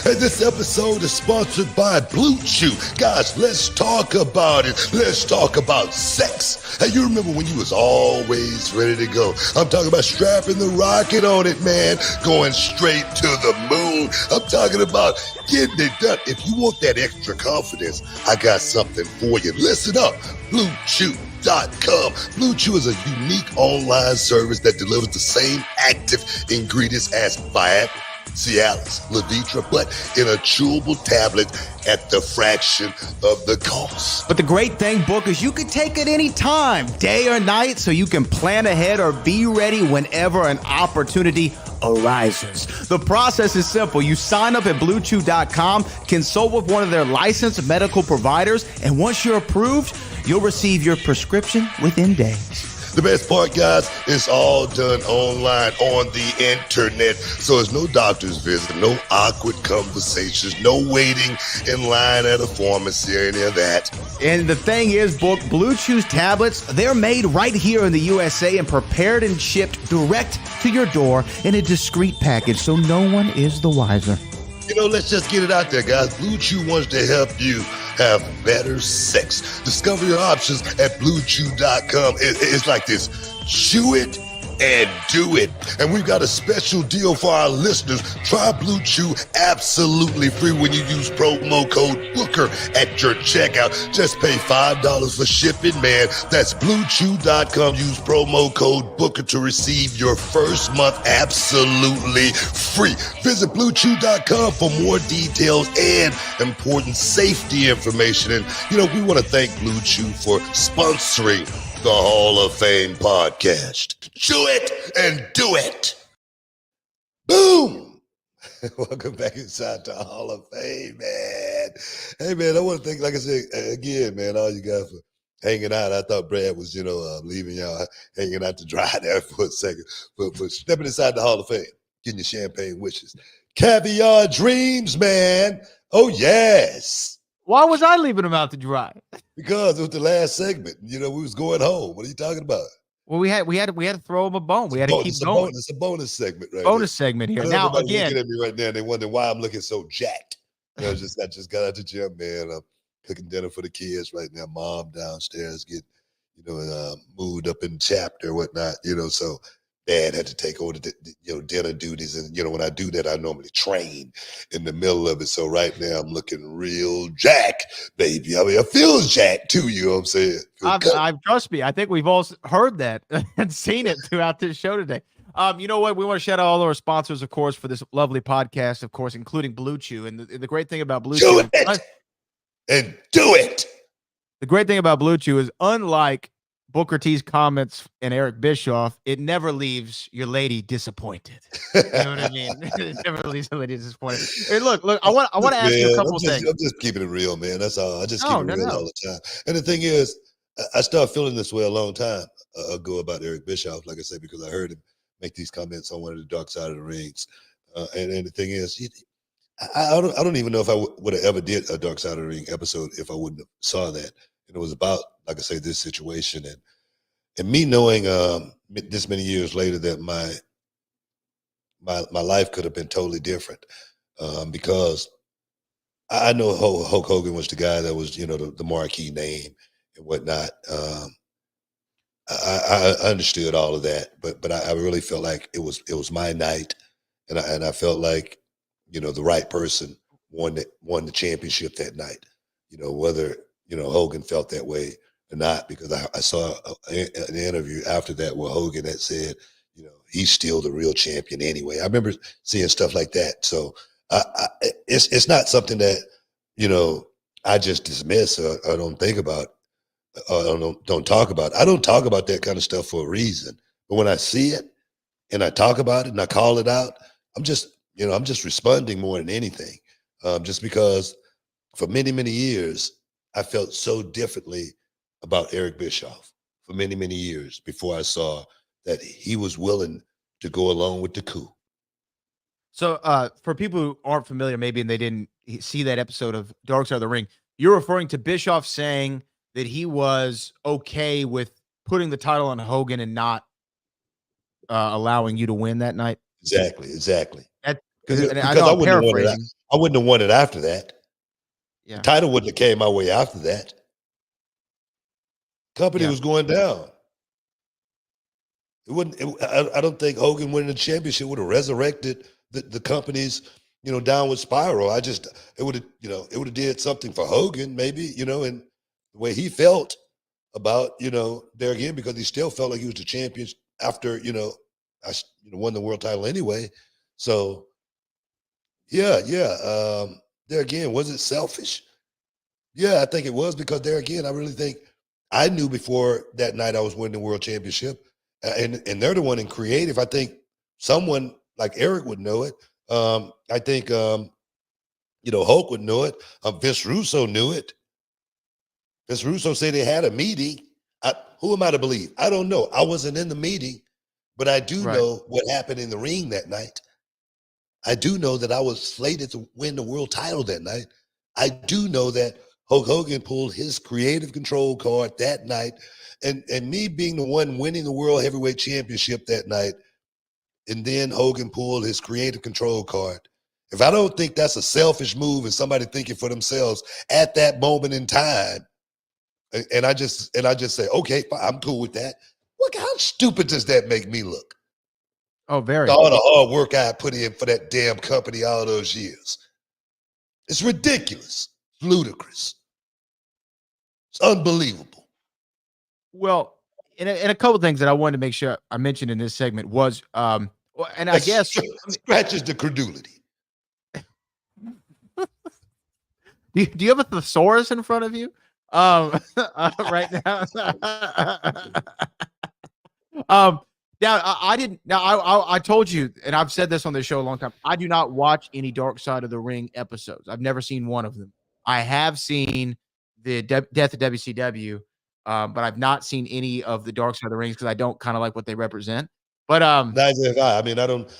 And this episode is sponsored by Blue Chew. Guys, let's talk about it. Let's talk about sex. Hey, you remember when you was always ready to go? I'm talking about strapping the rocket on it, man. Going straight to the moon. I'm talking about getting it done. If you want that extra confidence, I got something for you. Listen up. BlueChew.com. Blue Chew is a unique online service that delivers the same active ingredients as Viagra, Cialis, Levitra, but in a chewable tablet at the fraction of the cost. But the great thing, Book, is you can take it any time, day or night, so you can plan ahead or be ready whenever an opportunity arises. The process is simple. You sign up at BlueChew.com, consult with one of their licensed medical providers, and once you're approved, you'll receive your prescription within days. The best part, guys, it's all done online on the internet. So it's no doctor's visit, no awkward conversations, no waiting in line at a pharmacy or any of that. And the thing is, Book, Blue Chew's tablets, they're made right here in the USA and prepared and shipped direct to your door in a discreet package, so no one is the wiser. You know, let's just get it out there, guys. Blue Chew wants to help you have better sex. Discover your options at BlueChew.com. It's like this. Chew it and do it. And we've got a special deal for our listeners. Try Blue Chew absolutely free when you use promo code Booker at your checkout. Just pay $5 for shipping, man. That's BlueChew.com. Use promo code Booker to receive your first month absolutely free. Visit BlueChew.com for more details and important safety information. And, you know, we want to thank Blue Chew for sponsoring the Hall of Fame podcast. Chew it and do it. Boom. Welcome back inside the Hall of Fame, man. Hey, man, I want to thank, like I said, again, man, all you guys for hanging out. I thought Brad was, leaving y'all hanging out to dry there for a second. But stepping inside the Hall of Fame, getting your champagne wishes. Caviar dreams, man. Oh, yes. Why was I leaving them out to dry? Because it was the last segment. You know, we was going home. What are you talking about? Well, we had to throw them a bone. We had to keep going. It's a bonus segment, right? Bonus segment here. Now again, looking at me right now, and they wonder why I'm looking so jacked. I just got out the gym, man. I'm cooking dinner for the kids right now. Mom downstairs getting, moved up in chapter or whatnot. So Dad had to take over the dinner duties, and when I do that, I normally train in the middle of it. So right now, I'm looking real jack, baby. I mean, I feel jack too. You know what I'm saying? Trust me. I think we've all heard that and seen it throughout this show today. You know what? We want to shout out all our sponsors, of course, for this lovely podcast, of course, including Blue Chew. And the great thing about Blue Chew, do it. The great thing about Blue Chew is, unlike Booker T's comments and Eric Bischoff, it never leaves your lady disappointed. You know what I mean? It never leaves your lady disappointed. Hey, look, I want to ask you a couple things. I'm just keeping it real, man. That's all. I just keep it real all the time. And the thing is, I started feeling this way a long time ago about Eric Bischoff, like I said, because I heard him make these comments on one of the Dark Side of the Rings. And the thing is, I don't even know if I would have ever did a Dark Side of the Ring episode if I wouldn't have saw that. And it was about, like I say, this situation, and me knowing this many years later that my life could have been totally different, because I know Hulk Hogan was the guy that was the marquee name and whatnot. I understood all of that, but I really felt like it was my night, and I felt like the right person won the championship that night. Whether Hogan felt that way or not, because I saw an interview after that where Hogan had said, he's still the real champion anyway. I remember seeing stuff like that. So it's not something that, I just dismiss or don't think about or don't talk about. I don't talk about that kind of stuff for a reason. But when I see it and I talk about it and I call it out, I'm just responding more than anything. Just because for many, many years, I felt so differently about Eric Bischoff for many, many years before I saw that he was willing to go along with the coup. So for people who aren't familiar, maybe, and they didn't see that episode of Dark Side of the Ring, you're referring to Bischoff saying that he was okay with putting the title on Hogan and not allowing you to win that night? Exactly. Because I wouldn't have won it after that. Yeah. The title wouldn't have came my way after that. Company was going down. It wouldn't. I don't think Hogan winning the championship would have resurrected the company's downward spiral. It would have did something for Hogan, maybe, and the way he felt about there again, because he still felt like he was the champion after I won the world title anyway. So yeah. There again, was it selfish? Yeah, I think it was, because there again, I really think I knew before that night I was winning the world championship, and they're the one in creative. I think someone like Eric would know it. I think Hulk would know it. Vince Russo knew it. Vince Russo said they had a meeting. Who am I to believe? I don't know. I wasn't in the meeting, but I do know what happened in the ring that night. I do know that I was slated to win the world title that night. I do know that Hulk Hogan pulled his creative control card that night. And me being the one winning the World Heavyweight Championship that night, and then Hogan pulled his creative control card. If I don't think that's a selfish move and somebody thinking for themselves at that moment in time, and I just say, okay, fine, I'm cool with that. Look, how stupid does that make me look? Oh, very. All the hard work I put in for that damn company all those years. It's ridiculous. It's ludicrous. It's unbelievable. Well, and a couple of things that I wanted to make sure I mentioned in this segment was, and I guess scratches the credulity. Do you have a thesaurus in front of you? Right now. Now I didn't. Now I told you, and I've said this on the show a long time. I do not watch any Dark Side of the Ring episodes. I've never seen one of them. I have seen the Death of WCW, but I've not seen any of the Dark Side of the Rings because I don't kind of like what they represent. But neither have I. I mean, I don't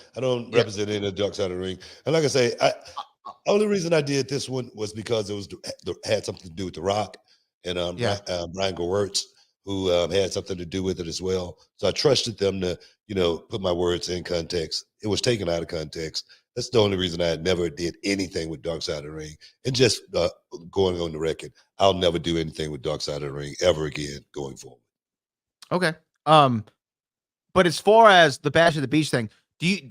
represent any of the Dark Side of the Ring. And like I say, only reason I did this one was because it had something to do with The Rock and Brian Gewirtz, who had something to do with it as well. So I trusted them to, put my words in context. It was taken out of context. That's the only reason I never did anything with Dark Side of the Ring. And just going on the record, I'll never do anything with Dark Side of the Ring ever again going forward. Okay. But as far as the Bash at the Beach thing,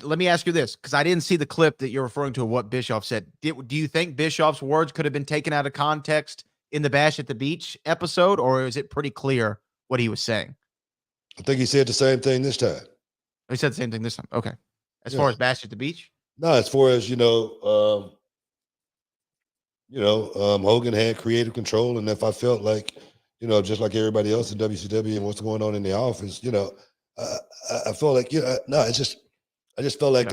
let me ask you this, because I didn't see the clip that you're referring to of what Bischoff said. Do you think Bischoff's words could have been taken out of context in the Bash at the Beach episode, or is it pretty clear what he was saying? I think he said the same thing this time. He said the same thing this time. Okay. As far as Bash at the Beach? No, as far as, Hogan had creative control. And if I felt like, just like everybody else in WCW and what's going on in the office, I felt like, I just felt like,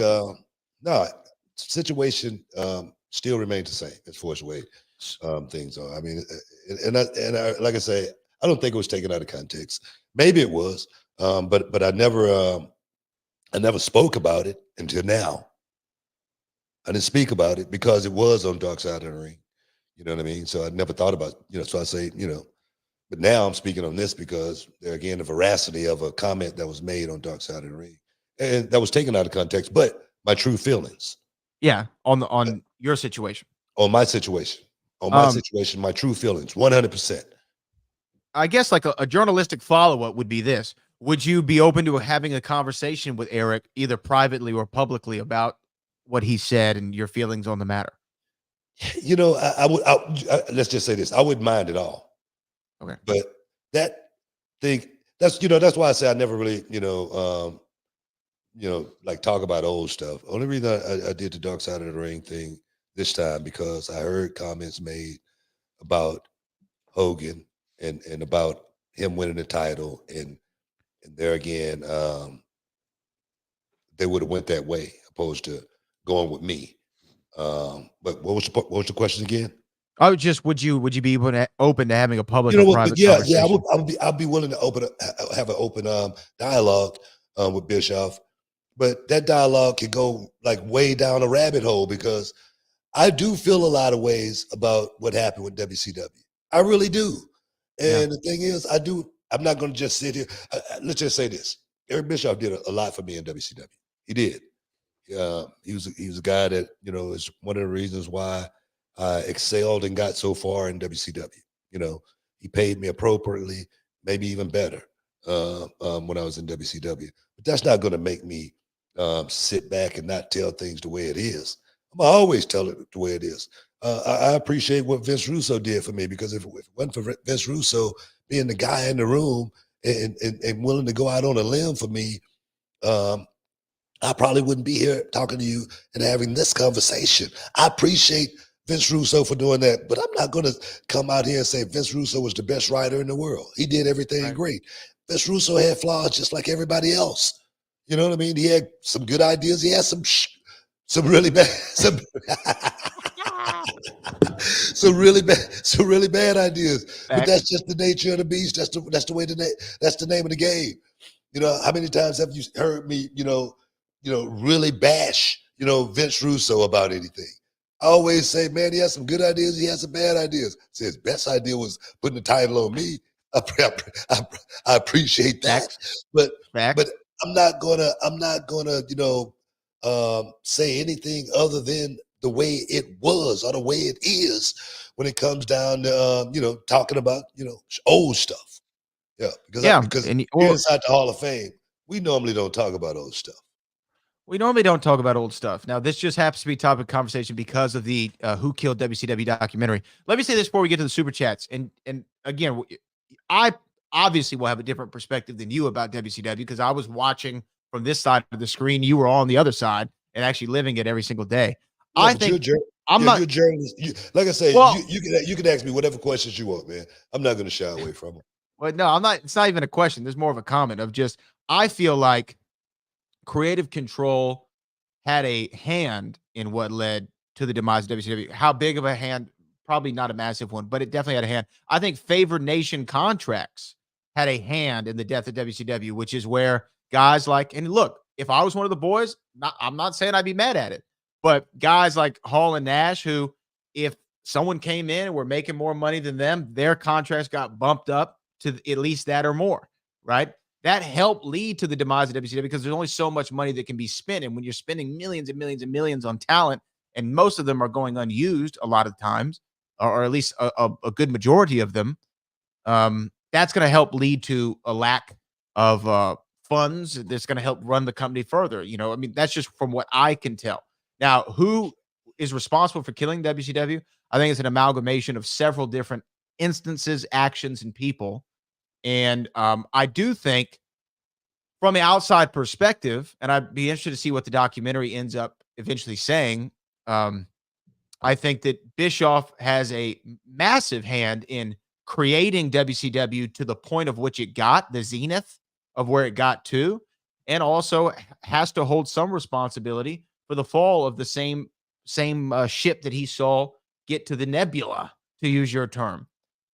situation still remains the same as far as the way things are. I mean, and I, like I say, I don't think it was taken out of context. Maybe it was, but I never spoke about it until now. I didn't speak about it because it was on Dark Side of the Ring. You know what I mean? So I never thought about, so I say, but now I'm speaking on this because again, the veracity of a comment that was made on Dark Side of the Ring, and that was taken out of context, but my true feelings. Yeah. On your situation. On my situation. On my situation, my true feelings, 100%. I guess like a journalistic follow-up would be this. Would you be open to having a conversation with Eric, either privately or publicly, about what he said and your feelings on the matter? I would, let's just say this. I wouldn't mind at all. Okay. But that's why I say I never really, like talk about old stuff. Only reason I did the Dark Side of the Ring thing this time because I heard comments made about Hogan and about him winning the title, and there again, they would have went that way opposed to going with me. But what was the question again? I would just would you be open to having a public or private conversation? Yeah, I'll be willing to have an open dialogue with Bischoff, but that dialogue could go like way down a rabbit hole because I do feel a lot of ways about what happened with WCW. I really do. And the thing is, I'm not going to just sit here. Let's just say this. Eric Bischoff did a lot for me in WCW. He did. He was a guy that, is one of the reasons why I excelled and got so far in WCW. He paid me appropriately, maybe even better when I was in WCW. But that's not going to make me sit back and not tell things the way it is. I'm going to always tell it the way it is. I appreciate what Vince Russo did for me because if it wasn't for Vince Russo being the guy in the room and willing to go out on a limb for me, I probably wouldn't be here talking to you and having this conversation. I appreciate Vince Russo for doing that, but I'm not going to come out here and say Vince Russo was the best writer in the world. He did everything great. Vince Russo had flaws just like everybody else. You know what I mean? He had some good ideas. He had some really bad, some really bad ideas. But that's just the nature of the beast. That's the way that's the name of the game. You know, how many times have you heard me, really bash, Vince Russo about anything? I always say, man, he has some good ideas. He has some bad ideas. So his best idea was putting the title on me. I appreciate that, but I'm not gonna, say anything other than the way it was or the way it is when it comes down to, talking about, old stuff. Yeah, because here inside the Hall of Fame, we normally don't talk about old stuff. We normally don't talk about old stuff. Now, this just happens to be topic of conversation because of the Who Killed WCW documentary. Let me say this before we get to the super chats. And again, I obviously will have a different perspective than you about WCW because I was watching from this side of the screen. You were on the other side and actually living it every single day. Yeah, I think you're a journalist. Like I say, you can ask me whatever questions you want, man. I'm not going to shy away from them. Well, no, I'm not. It's not even a question. There's more of a comment of just, I feel like Creative Control had a hand in what led to the demise of WCW. How big of a hand? Probably not a massive one, but it definitely had a hand. I think Favored Nation Contracts had a hand in the death of WCW, which is where guys like, and look, if I was one of the boys, I'm not saying I'd be mad at it, but guys like Hall and Nash, who, if someone came in and were making more money than them, their contracts got bumped up to at least that or more, right? That helped lead to the demise of WCW because there's only so much money that can be spent. And when you're spending millions and millions and millions on talent, and most of them are going unused a lot of times, or at least a good majority of them, that's going to help lead to a lack of funds that's going to help run the company further. I mean, that's just from what I can tell. Now, who is responsible for killing WCW? I think it's an amalgamation of several different instances, actions, and people. And I do think from the outside perspective, and I'd be interested to see what the documentary ends up eventually saying, I think that Bischoff has a massive hand in creating WCW to the point of which it got, the zenith of where it got to, and also has to hold some responsibility for the fall of the same ship that he saw get to the nebula, to use your term.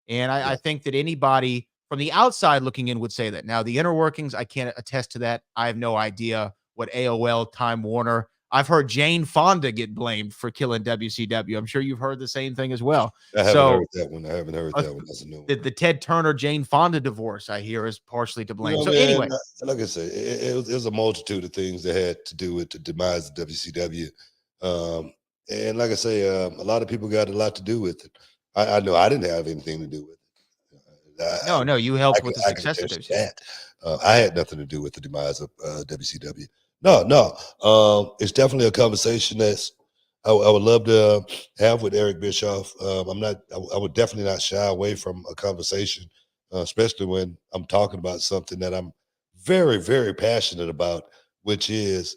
And I think that anybody from the outside looking in would say that. Now, the inner workings, I can't attest to that. I have no idea what AOL, Time Warner. I've heard Jane Fonda get blamed for killing WCW. I'm sure you've heard the same thing as well. I haven't heard that one. That's a new one. The Ted Turner, Jane Fonda divorce, I hear, is partially to blame. Anyway. Like I say, it was a multitude of things that had to do with the demise of WCW. And like I say, a lot of people got a lot to do with it. I know I didn't have anything to do with it. No, you helped with the success of WCW. I had nothing to do with the demise of WCW. No. It's definitely a conversation that's I would love to have with Eric Bischoff. I would definitely not shy away from a conversation, especially when I'm talking about something that I'm very, very passionate about, which is,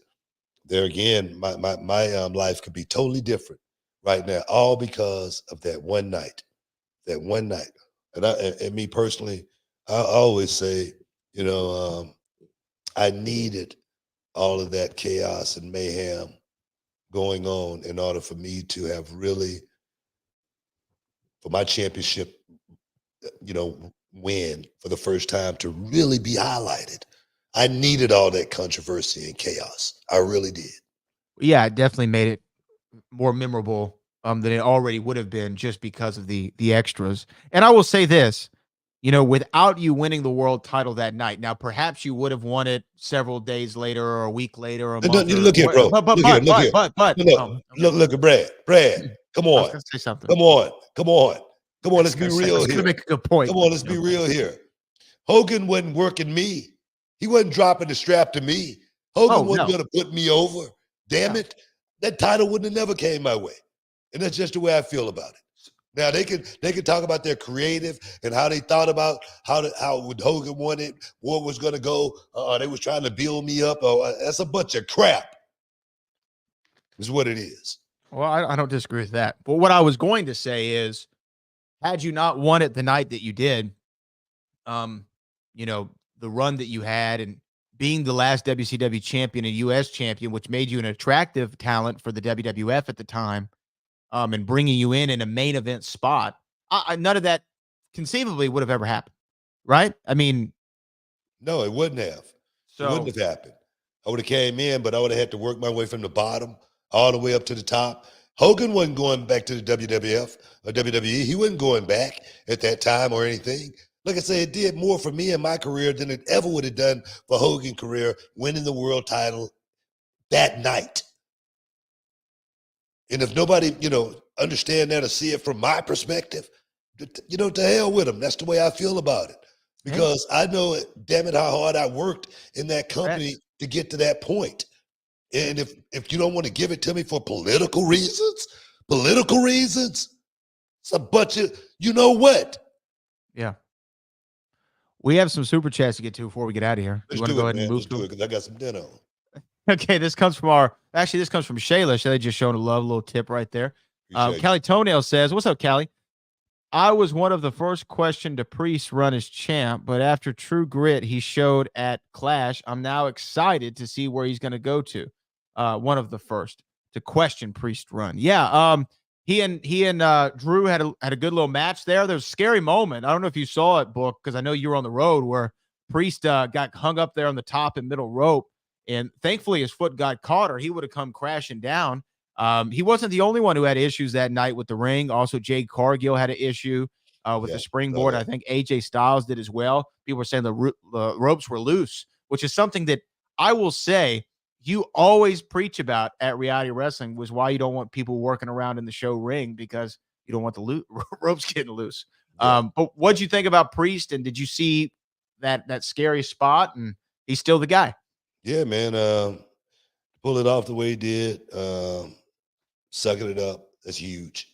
there again, my life could be totally different right now, all because of that one night. And me personally, I always say, I needed all of that chaos and mayhem going on in order for me to have really, for my championship, win for the first time, to really be highlighted. I needed all that controversy and chaos. I really did. Yeah, it definitely made it more memorable than it already would have been, just because of the extras. And I will say this, without you winning the world title that night, now perhaps you would have won it several days later or a week later or a month. Look here, bro. Look at Brad. Come on. I was gonna say something. Come on. Let's be real here. Gonna make a good point. Come on, let's be real here. Hogan wasn't working me. He wasn't dropping the strap to me. Hogan wasn't going to put me over. Damn it. That title wouldn't have never came my way. And that's just the way I feel about it. Now they could talk about their creative and how they thought about how would Hogan want it, what was going to go. They was trying to build me up. That's a bunch of crap. Is what it is. Well, I don't disagree with that. But what I was going to say is, had you not won it the night that you did, the run that you had and being the last WCW champion and US champion, which made you an attractive talent for the WWF at the time, and bringing you in a main event spot, none of that conceivably would have ever happened, right? I mean, No, it wouldn't have. It wouldn't have happened. I would have came in, but I would have had to work my way from the bottom all the way up to the top. Hogan wasn't going back to the WWF or WWE. He wasn't going back at that time or anything. Like I say, it did more for me in my career than it ever would have done for Hogan's career, winning the world title that night. And if nobody, understand that or see it from my perspective, to hell with them. That's the way I feel about it. Because I know, damn it, how hard I worked in that company to get to that point. And if you don't want to give it to me for political reasons, it's a bunch of, you know what? Yeah. We have some super chats to get to before we get out of here. Let's You want to do go it, ahead and man. move Let's do it, because I got some dinner on. Okay, this comes from Shayla. Shayla just showing a little tip right there. Callie Toenail says, what's up, Callie? I was one of the first question to Priest run as champ, but after True Grit he showed at Clash, I'm now excited to see where he's going to go to. One of the first to question Priest run. Yeah, he and Drew had a good little match there. There's a scary moment. I don't know if you saw it, Book, because I know you were on the road, where Priest got hung up there on the top and middle rope, and thankfully his foot got caught, or he would have come crashing down. He wasn't the only one who had issues that night with the ring. Also, Jade Cargill had an issue with the springboard. I think AJ Styles did as well. People were saying the ropes were loose, which is something that I will say you always preach about at Reality Wrestling, was why you don't want people working around in the show ring, because you don't want the ropes getting loose. But what'd you think about Priest, and did you see that scary spot, and he's still the guy? Yeah, man. Pull it off the way he did. Sucking it up. That's huge.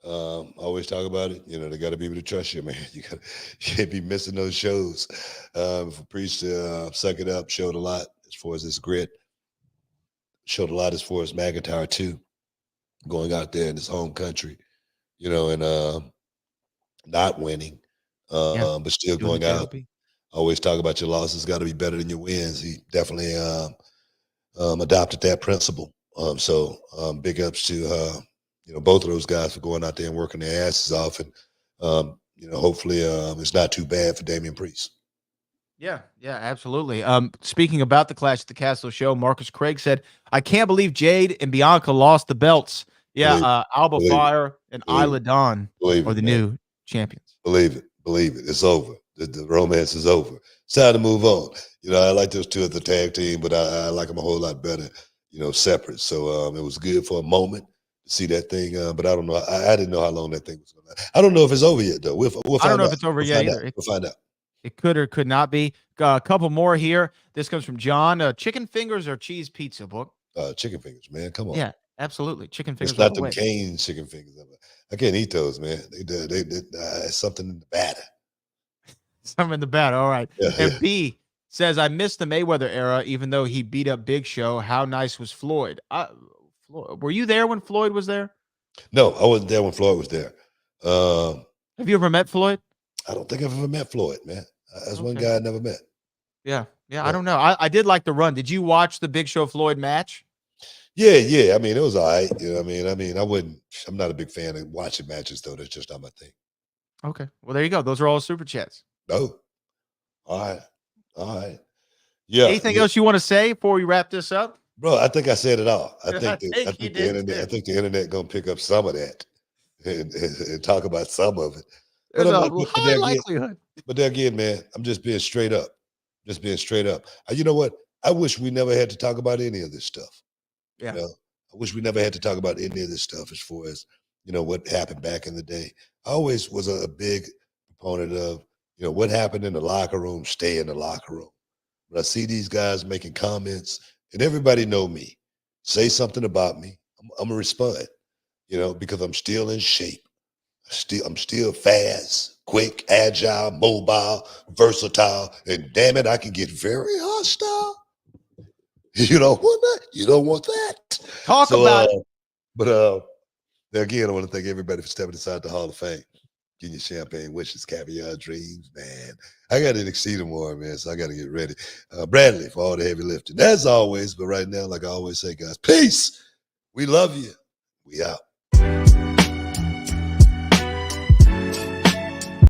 I always talk about it. They got to be able to trust you, man. You can't be missing those shows. For Priest to suck it up, showed a lot as far as this grit. Showed a lot as far as McIntyre too, going out there in his home country, and not winning, but still going out. Always talk about your losses got to be better than your wins. He definitely adopted that principle. So big ups to both of those guys for going out there and working their asses off, and hopefully it's not too bad for Damian Priest. Yeah, absolutely. Speaking about the Clash at the Castle show, Marcus Craig said, I can't believe Jade and Bianca lost the belts. Yeah, Alba Fire and Isla Dawn are the new champions. Believe it. It's over. The romance is over. It's time to move on. I like those two as the tag team, but I like them a whole lot better, separate. So it was good for a moment to see that thing, but I don't know. I didn't know how long that thing was going to last. I don't know if it's over yet, though. We'll find out. I don't know if it's over yet either. We'll find out. It could or could not be. A couple more here. This comes from John. Chicken fingers or cheese pizza, Book? Chicken fingers, man. Come on. Yeah, absolutely. Chicken fingers. It's not them cane chicken fingers. I can't eat those, man. They something in the batter. Something in the batter. All right. Yeah. And B says, I missed the Mayweather era, even though he beat up Big Show. How nice was Floyd? Were you there when Floyd was there? No, I wasn't there when Floyd was there. Have you ever met Floyd? I don't think I've ever met Floyd, man. That's one guy I never met. Yeah. I don't know. I did like the run. Did you watch the Big Show Floyd match? Yeah. I mean, it was all right. I'm not a big fan of watching matches, though. That's just not my thing. Okay. Well, there you go. Those are all super chats. No. All right. Yeah. Anything else you want to say before we wrap this up? Bro, I think I said it all. I think the internet gonna pick up some of that and talk about some of it. There's a high likelihood. But there again, man, I'm just being straight up. You know what? I wish we never had to talk about any of this stuff. Yeah. I wish we never had to talk about any of this stuff as far as, what happened back in the day. I always was a big proponent of, what happened in the locker room, stay in the locker room. When I see these guys making comments, and everybody know me, say something about me, I'm gonna respond, because I'm still in shape. I'm still fast, quick, agile, mobile, versatile, and damn it, I can get very hostile. You don't want that. You don't want that. Talk about it. But again, I want to thank everybody for stepping inside the Hall of Fame. Getting your champagne wishes, caviar dreams, man. I got to exceed tomorrow, man, so I got to get ready. Bradley for all the heavy lifting, as always. But right now, like I always say, guys, peace. We love you. We out.